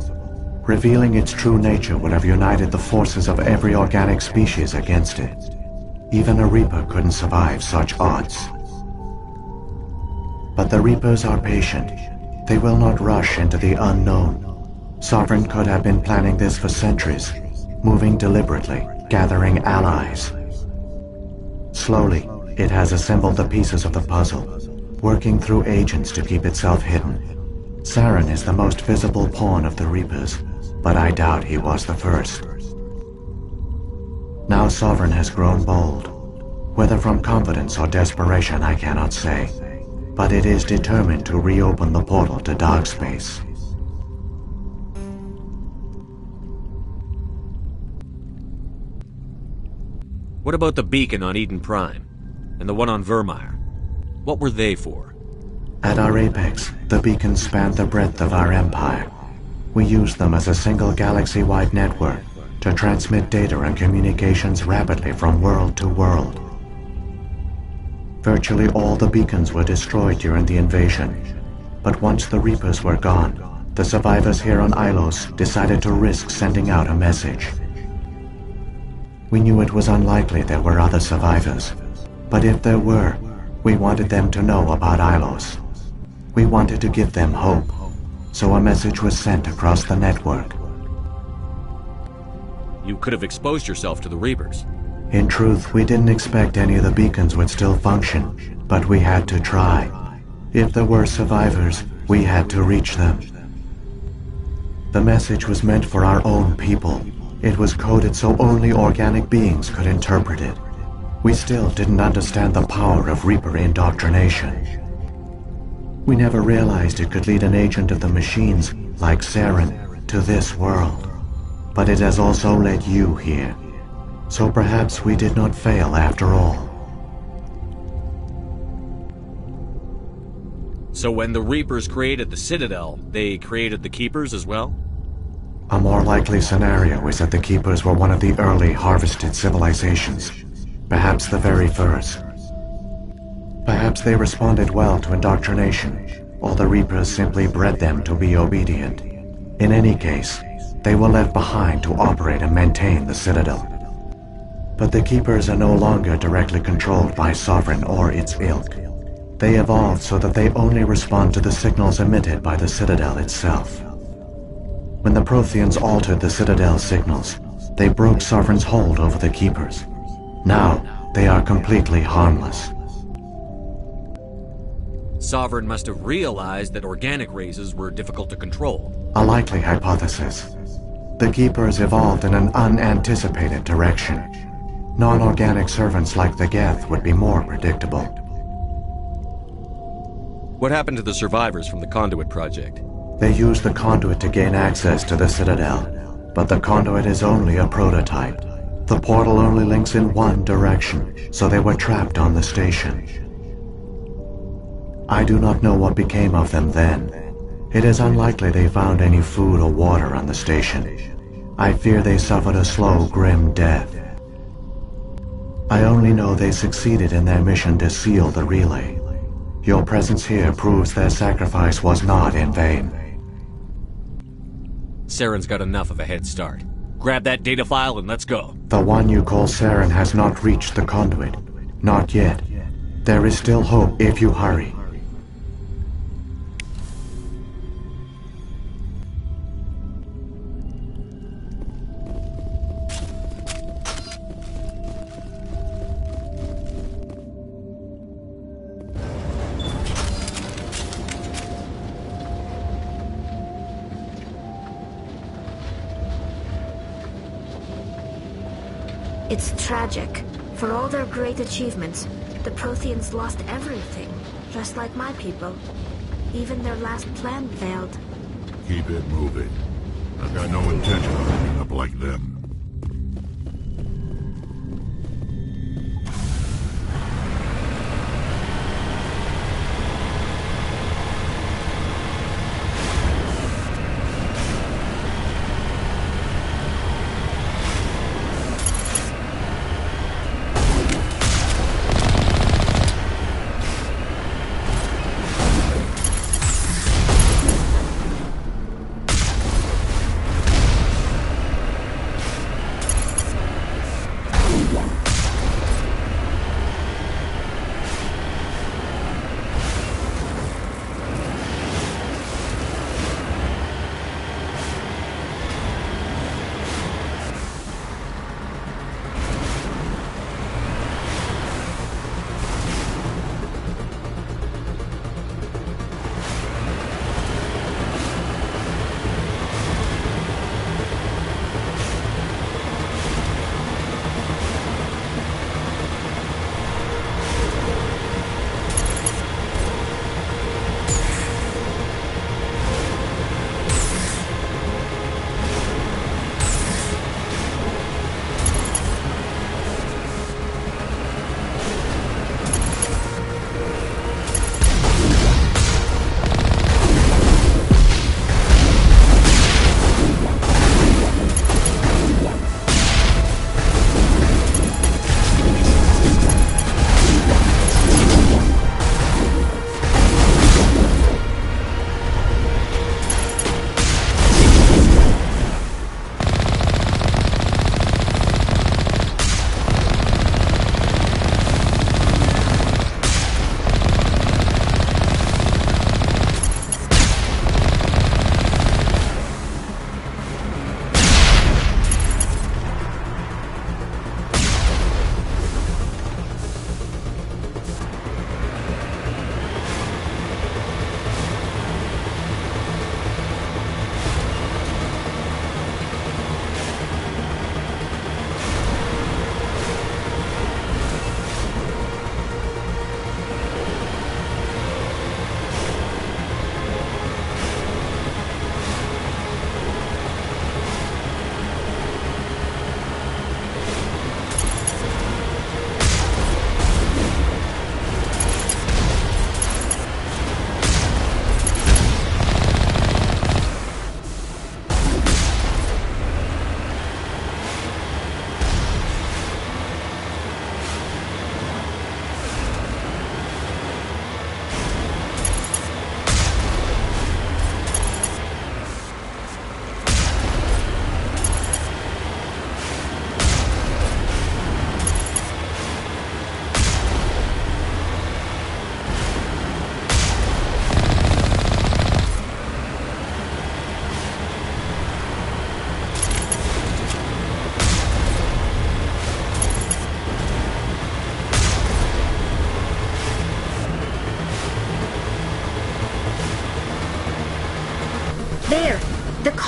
Revealing its true nature would have united the forces of every organic species against it. Even a Reaper couldn't survive such odds. But the Reapers are patient. They will not rush into the unknown. Sovereign could have been planning this for centuries, moving deliberately, gathering allies. Slowly, it has assembled the pieces of the puzzle, working through agents to keep itself hidden. Saren is the most visible pawn of the Reapers, but I doubt he was the first. Now Sovereign has grown bold. Whether from confidence or desperation, I cannot say. But it is determined to reopen the portal to dark space. What about the beacon on Eden Prime? And the one on Vermeer? What were they for? At our apex, the beacons spanned the breadth of our empire. We used them as a single galaxy-wide network to transmit data and communications rapidly from world to world. Virtually all the beacons were destroyed during the invasion, but once the Reapers were gone, the survivors here on Ilos decided to risk sending out a message. We knew it was unlikely there were other survivors, but if there were, we wanted them to know about Ilos. We wanted to give them hope, so a message was sent across the network. You could have exposed yourself to the Reapers. In truth, we didn't expect any of the beacons would still function, but we had to try. If there were survivors, we had to reach them. The message was meant for our own people. It was coded so only organic beings could interpret it. We still didn't understand the power of Reaper indoctrination. We never realized it could lead an agent of the machines, like Saren, to this world. But it has also led you here. So perhaps we did not fail after all. So when the Reapers created the Citadel, they created the Keepers as well? A more likely scenario is that the Keepers were one of the early harvested civilizations, perhaps the very first. Perhaps they responded well to indoctrination, or the Reapers simply bred them to be obedient. In any case, they were left behind to operate and maintain the Citadel. But the Keepers are no longer directly controlled by Sovereign or its ilk. They evolved so that they only respond to the signals emitted by the Citadel itself. When the Protheans altered the Citadel's signals, they broke Sovereign's hold over the Keepers. Now, they are completely harmless. Sovereign must have realized that organic races were difficult to control. A likely hypothesis. The Keepers evolved in an unanticipated direction. Non-organic servants like the Geth would be more predictable. What happened to the survivors from the Conduit project? They used the Conduit to gain access to the Citadel, but the Conduit is only a prototype. The portal only links in one direction, so they were trapped on the station. I do not know what became of them then. It is unlikely they found any food or water on the station. I fear they suffered a slow, grim death. I only know they succeeded in their mission to seal the relay. Your presence here proves their sacrifice was not in vain. Saren's got enough of a head start. Grab that data file and let's go. The one you call Saren has not reached the Conduit. Not yet. There is still hope if you hurry. It's tragic. For all their great achievements, the Protheans lost everything, just like my people. Even their last plan failed. Keep it moving. I've got no intention of ending up like them.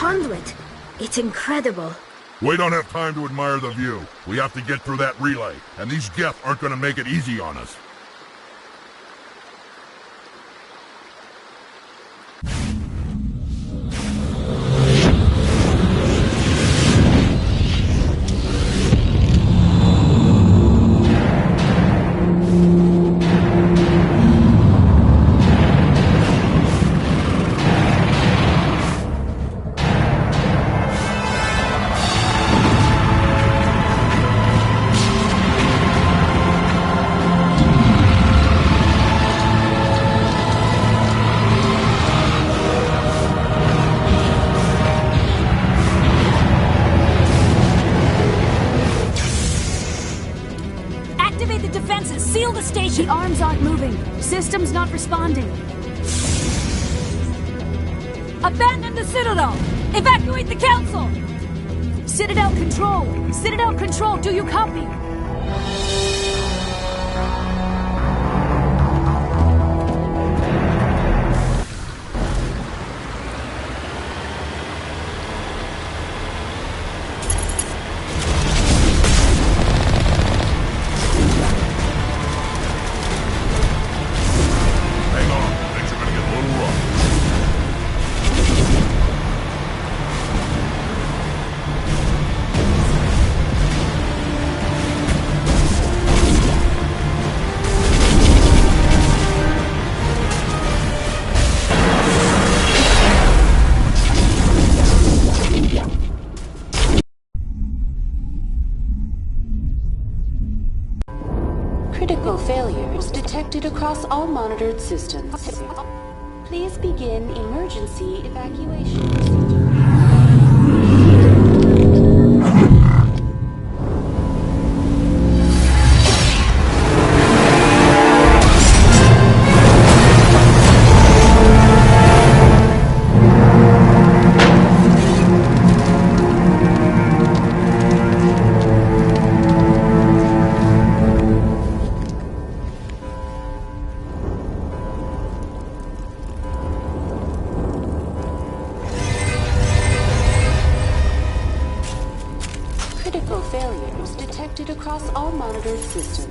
conduit. It's incredible. We don't have time to admire the view. We have to get through that relay, and these Geth aren't gonna make it easy on us. Activate the defenses! Seal the station! The arms aren't moving. Systems not responding. Abandon the Citadel! Evacuate the Council! Citadel Control! Citadel Control, do you copy? Critical failures detected across all monitored systems. Please begin emergency evacuation procedure. Critical failures detected across all monitored systems.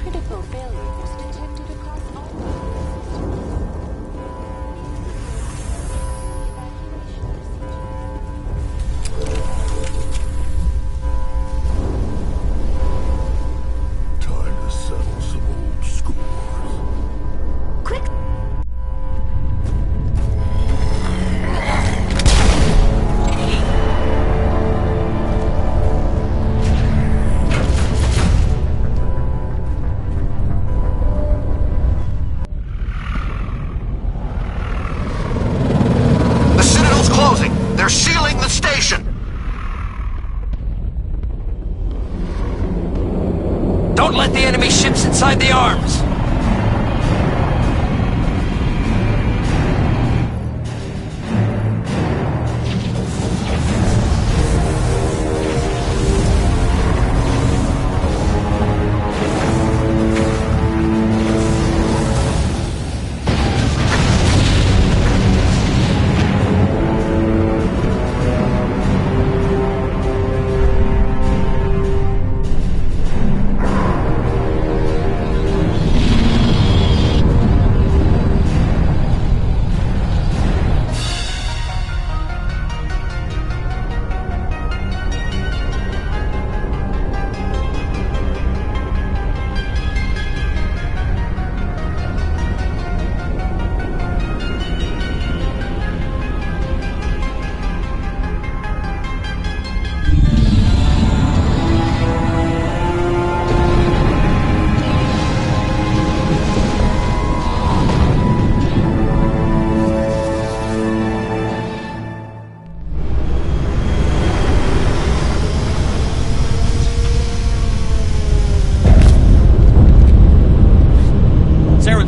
Critical failures detected across all monitored systems. Time to settle some old scores. Quick! The Citadel's closing. They're sealing the station. Don't let the enemy ships inside the arms!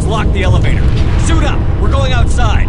Lock the elevator. Suit up! We're going outside!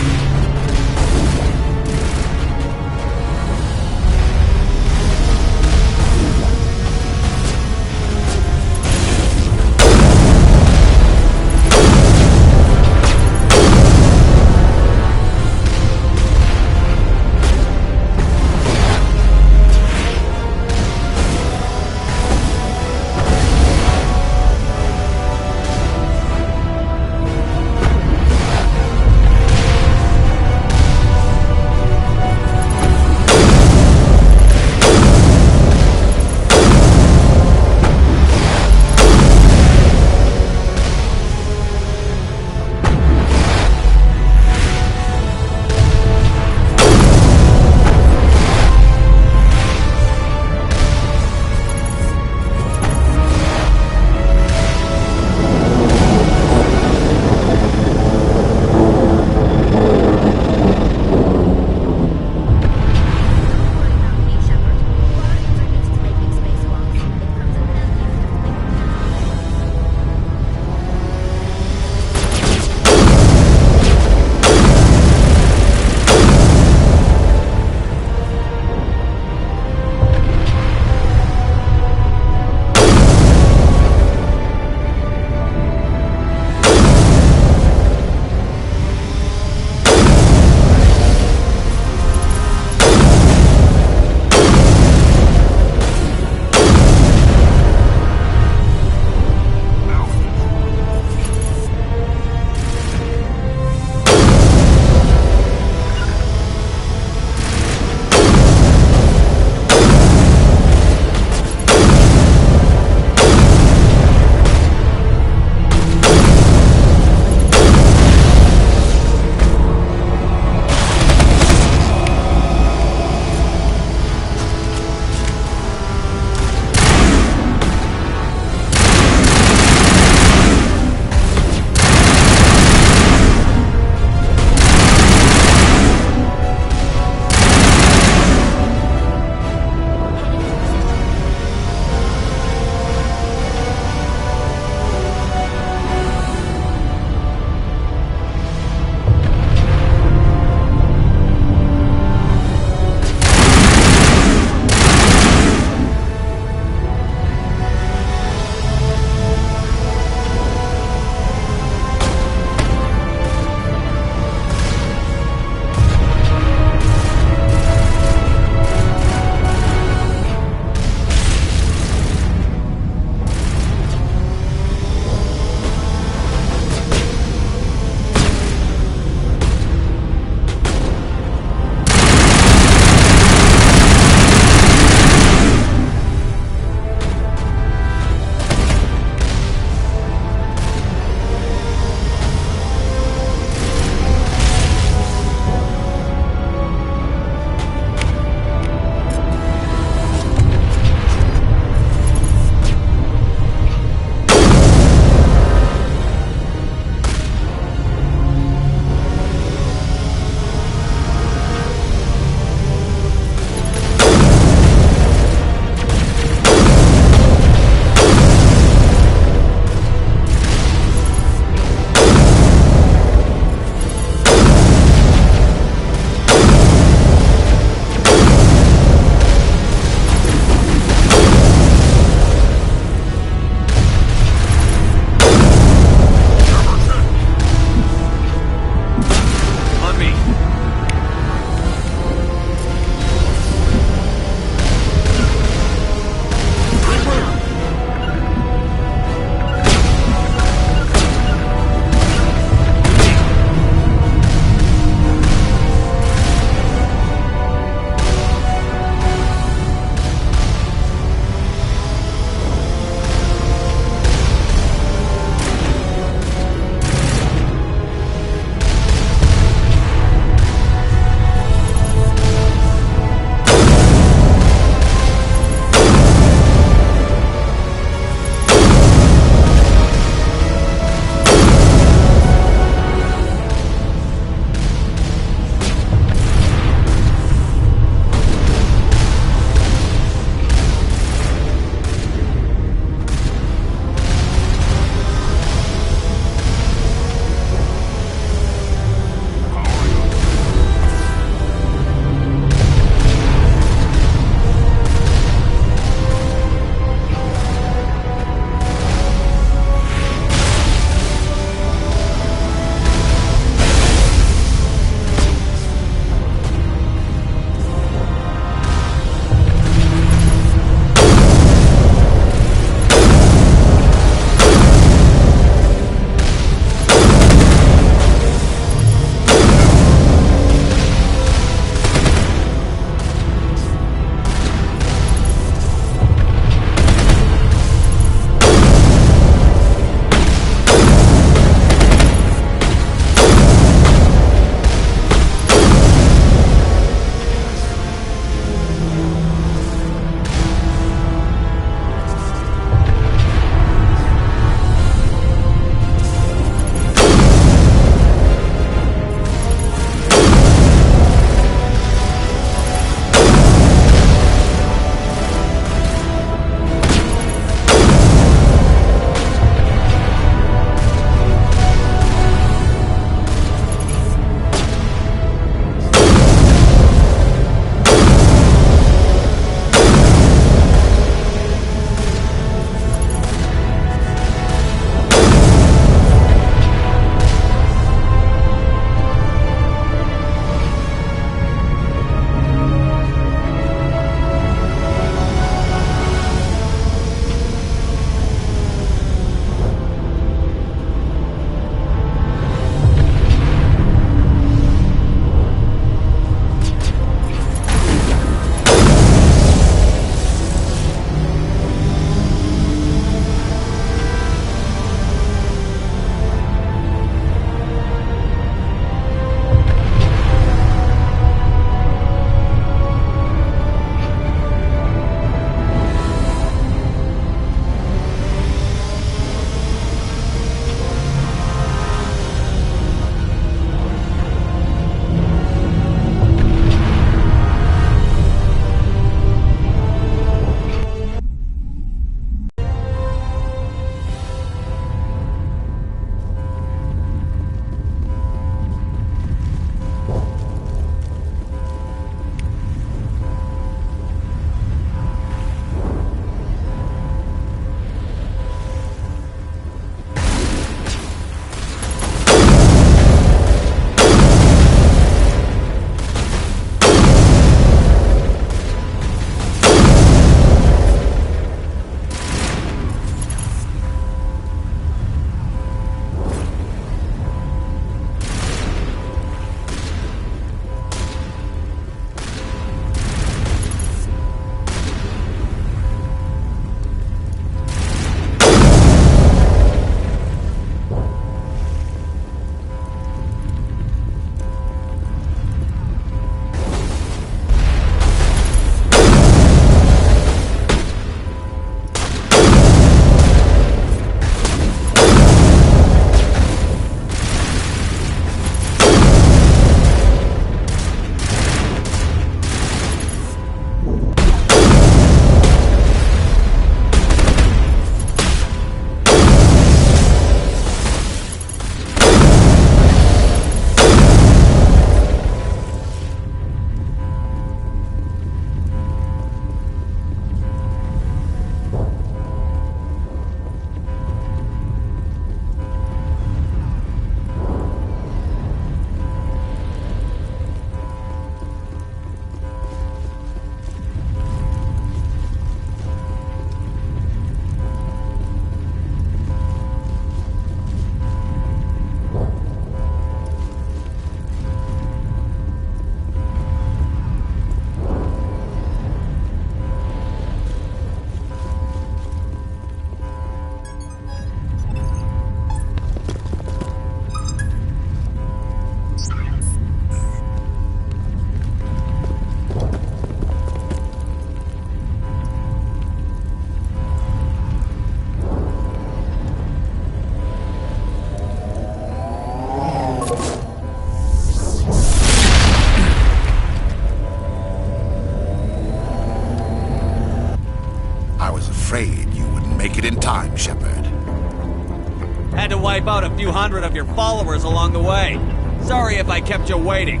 few hundred of your followers along the way. Sorry if I kept you waiting.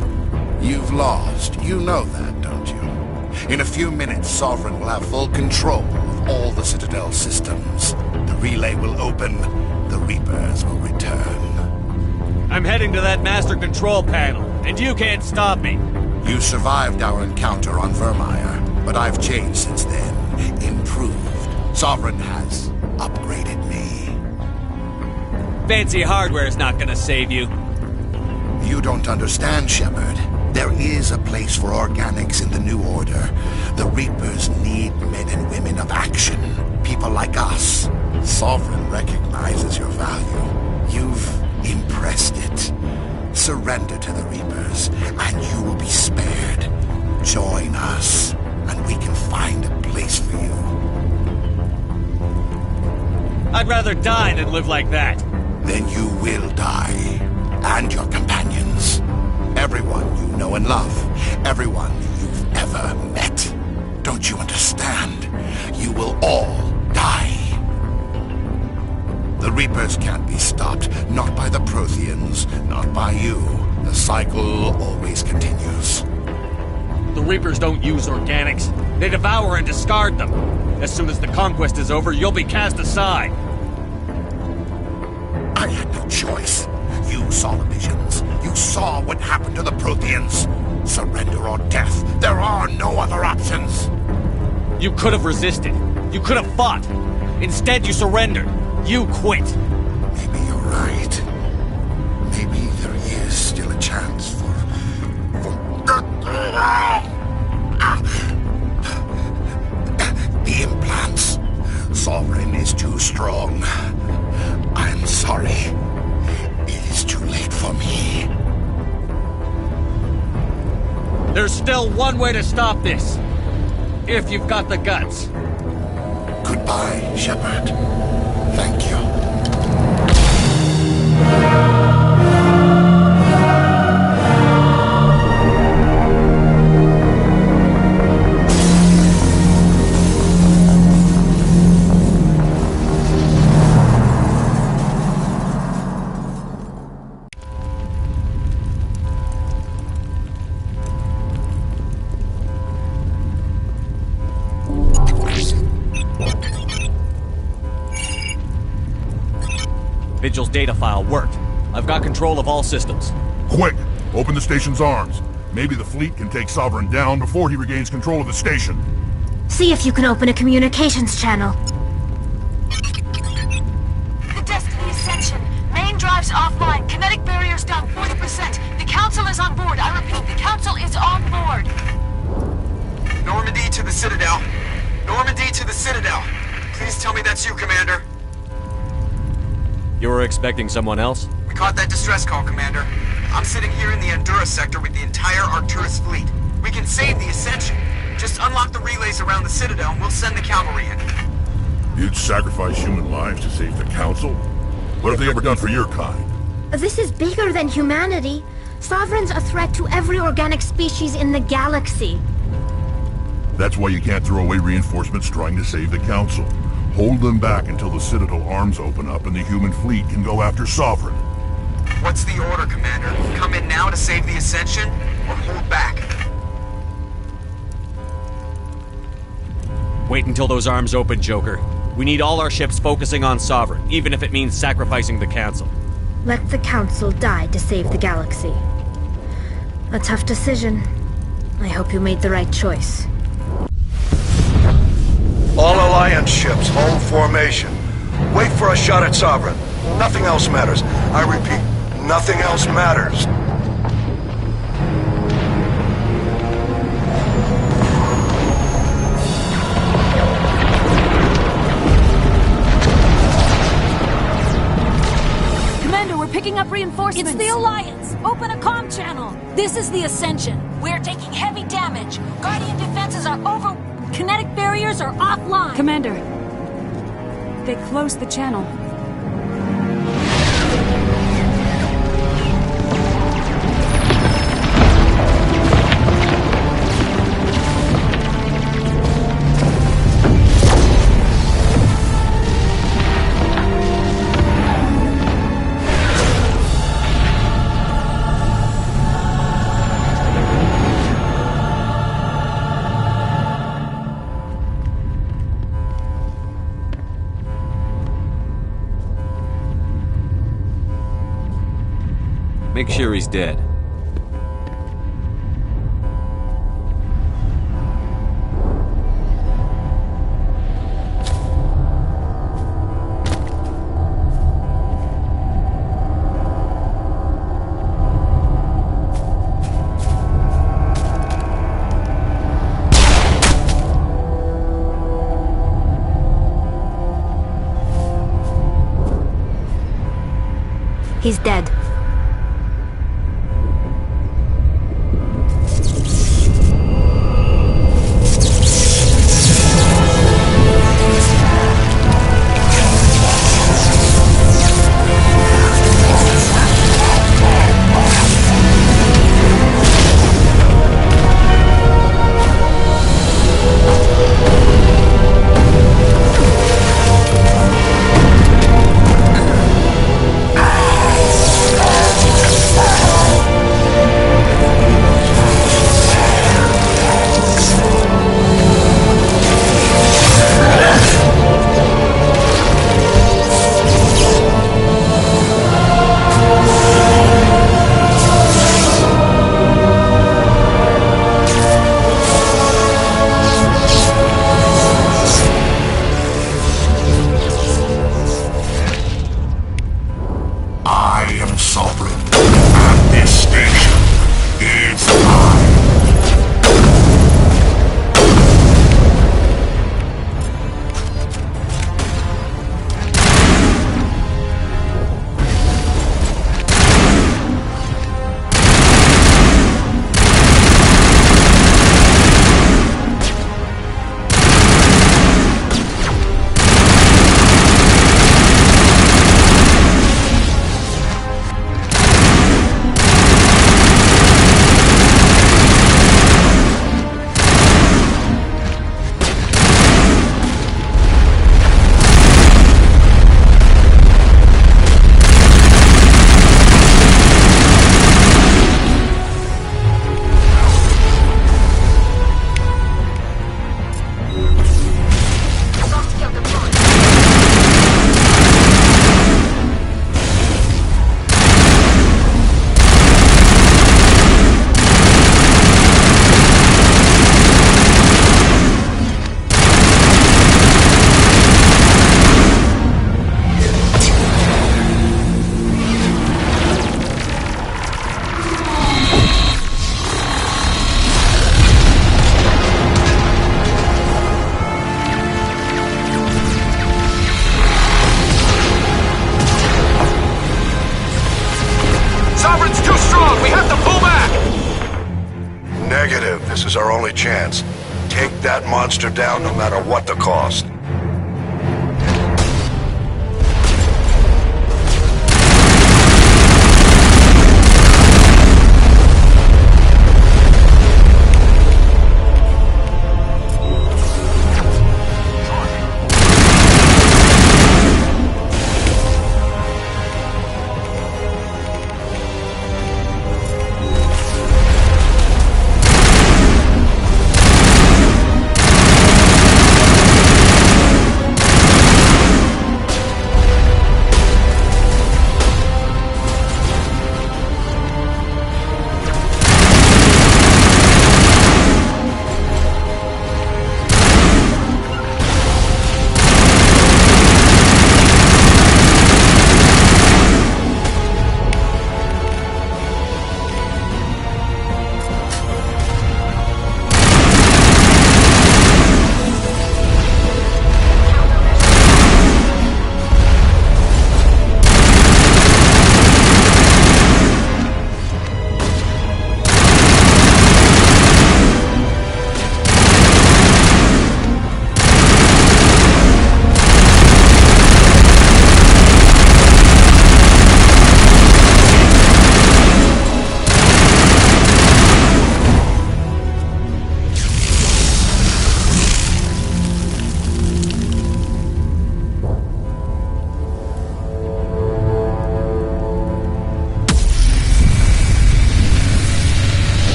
You've lost. You know that, don't you? In a few minutes, Sovereign will have full control of all the Citadel systems. The relay will open. The Reapers will return. I'm heading to that master control panel, and you can't stop me. You survived our encounter on Vermeer, but I've changed since then. Improved. Sovereign has upgraded me. Fancy hardware's not gonna save you. You don't understand, Shepard. There is a place for organics in the New Order. The Reapers need men and women of action. People like us. Sovereign recognizes your value. You've impressed it. Surrender to the Reapers, and you will be spared. Join us, and we can find a place for you. I'd rather die than live like that. Then you will die. And your companions. Everyone you know and love. Everyone you've ever met. Don't you understand? You will all die. The Reapers can't be stopped. Not by the Protheans. Not by you. The cycle always continues. The Reapers don't use organics. They devour and discard them. As soon as the conquest is over, you'll be cast aside. I had no choice. You saw the visions. You saw what happened to the Protheans. Surrender or death. There are no other options. You could have resisted. You could have fought. Instead, you surrendered. You quit. Maybe you're right. Maybe there is still a chance for... The implants. Sovereign is too strong. I'm sorry. It is too late for me. There's still one way to stop this. If you've got the guts. Goodbye, Shepard. Thank you. Vigil's data file worked. I've got control of all systems. Quick! Open the station's arms. Maybe the fleet can take Sovereign down before he regains control of the station. See if you can open a communications channel. The Destiny Ascension. Main drives offline. Kinetic barriers down 40%. The Council is on board. I repeat, the Council is on board. Normandy to the Citadel. Normandy to the Citadel. Please tell me that's you, Commander. You were expecting someone else? We caught that distress call, Commander. I'm sitting here in the Endura sector with the entire Arcturus fleet. We can save the Ascension. Just unlock the relays around the Citadel and we'll send the cavalry in. You'd sacrifice human lives to save the Council? What have they ever done for your kind? This is bigger than humanity. Sovereign's a threat to every organic species in the galaxy. That's why you can't throw away reinforcements trying to save the Council. Hold them back until the Citadel arms open up and the human fleet can go after Sovereign. What's the order, Commander? Come in now to save the Ascension, or hold back? Wait until those arms open, Joker. We need all our ships focusing on Sovereign, even if it means sacrificing the Council. Let the Council die to save the galaxy. A tough decision. I hope you made the right choice. All Alliance ships, hold formation. Wait for a shot at Sovereign. Nothing else matters. I repeat, nothing else matters. Commander, we're picking up reinforcements. It's the Alliance. Open a comm channel. This is the Ascension. We're taking heavy damage. Guardian defenses are over... Kinetic barriers are offline. Commander, they closed the channel. Make sure he's dead. He's dead. This is our only chance. Take that monster down no matter what the cost.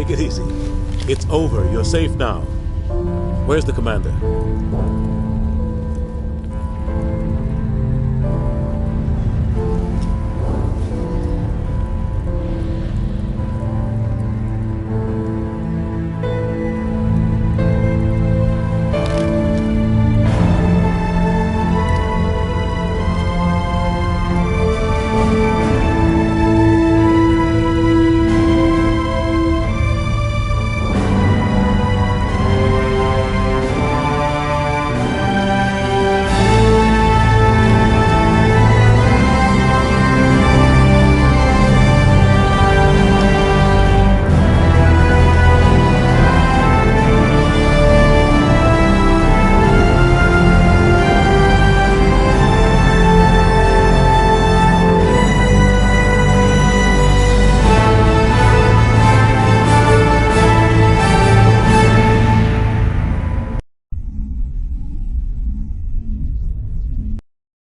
Take it easy. It's over. You're safe now. Where's the commander?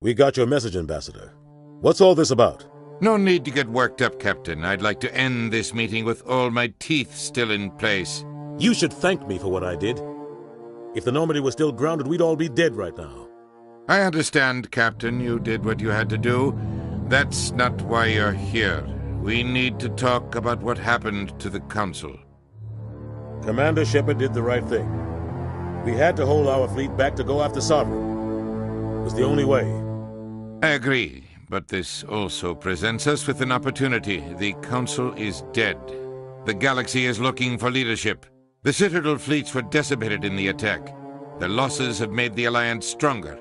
We got your message, Ambassador. What's all this about? No need to get worked up, Captain. I'd like to end this meeting with all my teeth still in place. You should thank me for what I did. If the Normandy was still grounded, we'd all be dead right now. I understand, Captain. You did what you had to do. That's not why you're here. We need to talk about what happened to the Council. Commander Shepard did the right thing. We had to hold our fleet back to go after Sovereign. It was the only way. I agree, but this also presents us with an opportunity. The Council is dead. The galaxy is looking for leadership. The Citadel fleets were decimated in the attack. Their losses have made the Alliance stronger.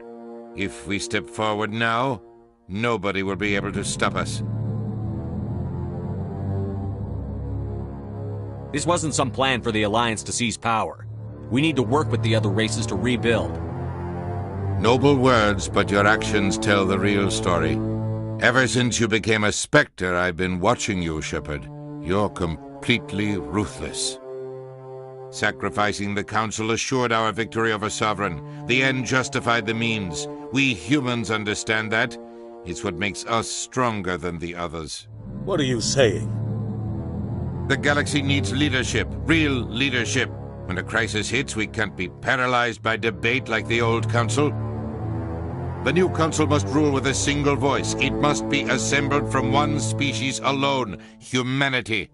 If we step forward now, nobody will be able to stop us. This wasn't some plan for the Alliance to seize power. We need to work with the other races to rebuild. Noble words, but your actions tell the real story. Ever since you became a Spectre, I've been watching you, Shepard. You're completely ruthless. Sacrificing the Council assured our victory over Sovereign. The end justified the means. We humans understand that. It's what makes us stronger than the others. What are you saying? The galaxy needs leadership, real leadership. When a crisis hits, we can't be paralyzed by debate like the old Council. The new Council must rule with a single voice. It must be assembled from one species alone, humanity.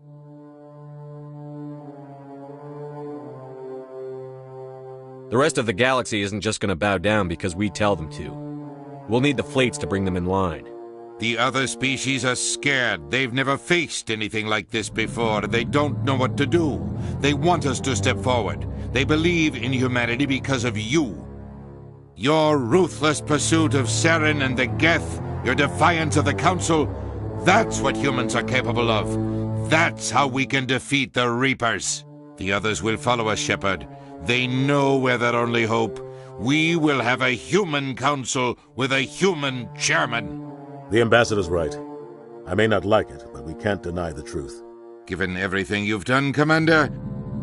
The rest of the galaxy isn't just going to bow down because we tell them to. We'll need the fleets to bring them in line. The other species are scared. They've never faced anything like this before. They don't know what to do. They want us to step forward. They believe in humanity because of you. Your ruthless pursuit of Saren and the Geth, your defiance of the Council, that's what humans are capable of. That's how we can defeat the Reapers. The others will follow us, Shepard. They know we're their only hope. We will have a human council with a human chairman. The Ambassador's right. I may not like it, but we can't deny the truth. Given everything you've done, Commander,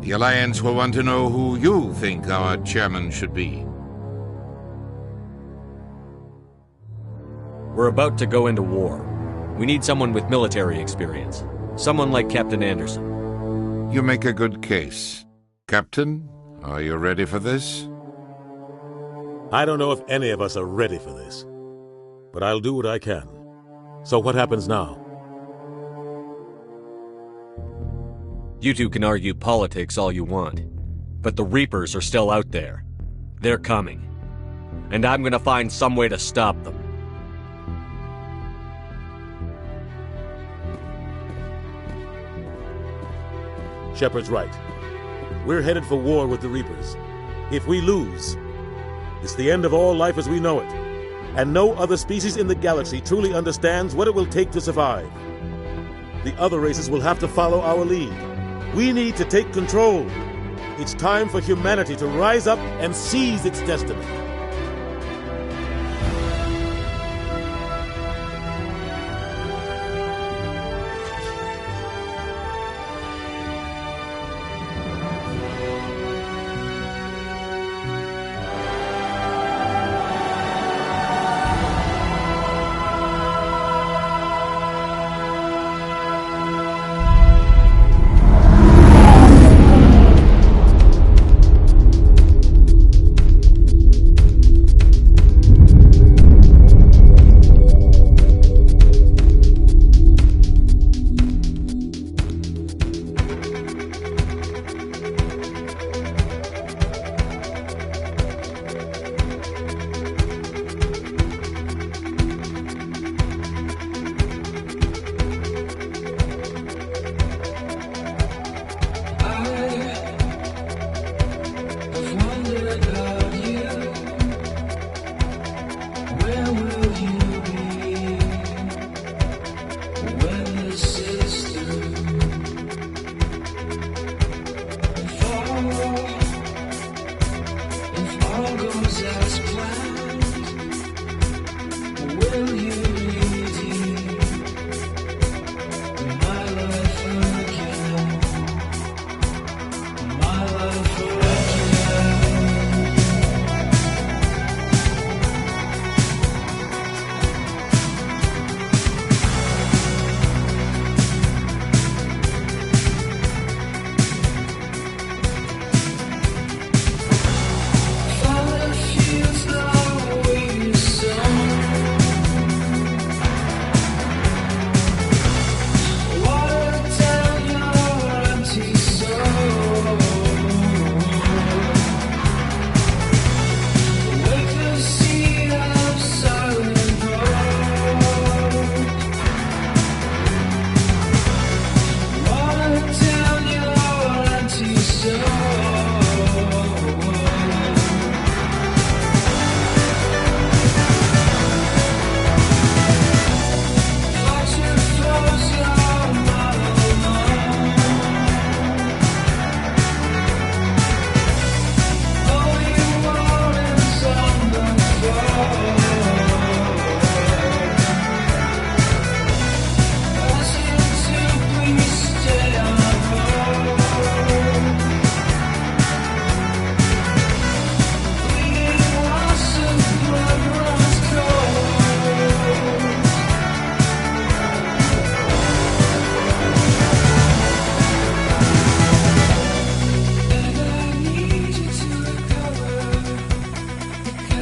the Alliance will want to know who you think our chairman should be. We're about to go into war. We need someone with military experience. Someone like Captain Anderson. You make a good case. Captain, are you ready for this? I don't know if any of us are ready for this, but I'll do what I can. So what happens now? You two can argue politics all you want, but the Reapers are still out there. They're coming. And I'm gonna find some way to stop them. Shepard's right. We're headed for war with the Reapers. If we lose, it's the end of all life as we know it. And no other species in the galaxy truly understands what it will take to survive. The other races will have to follow our lead. We need to take control. It's time for humanity to rise up and seize its destiny.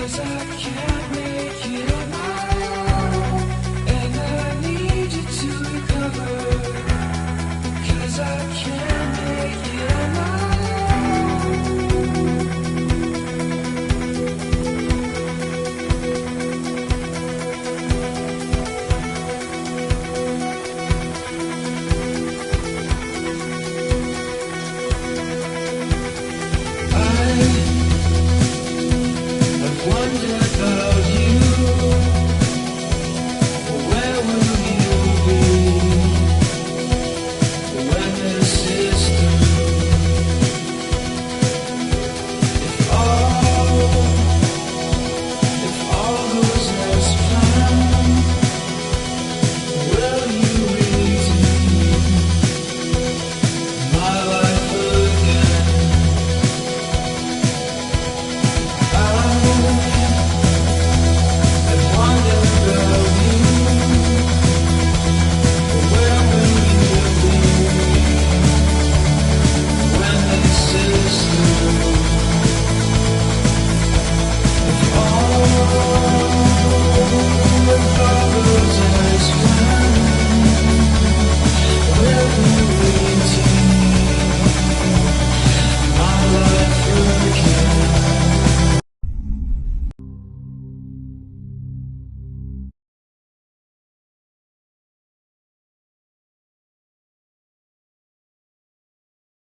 'Cause I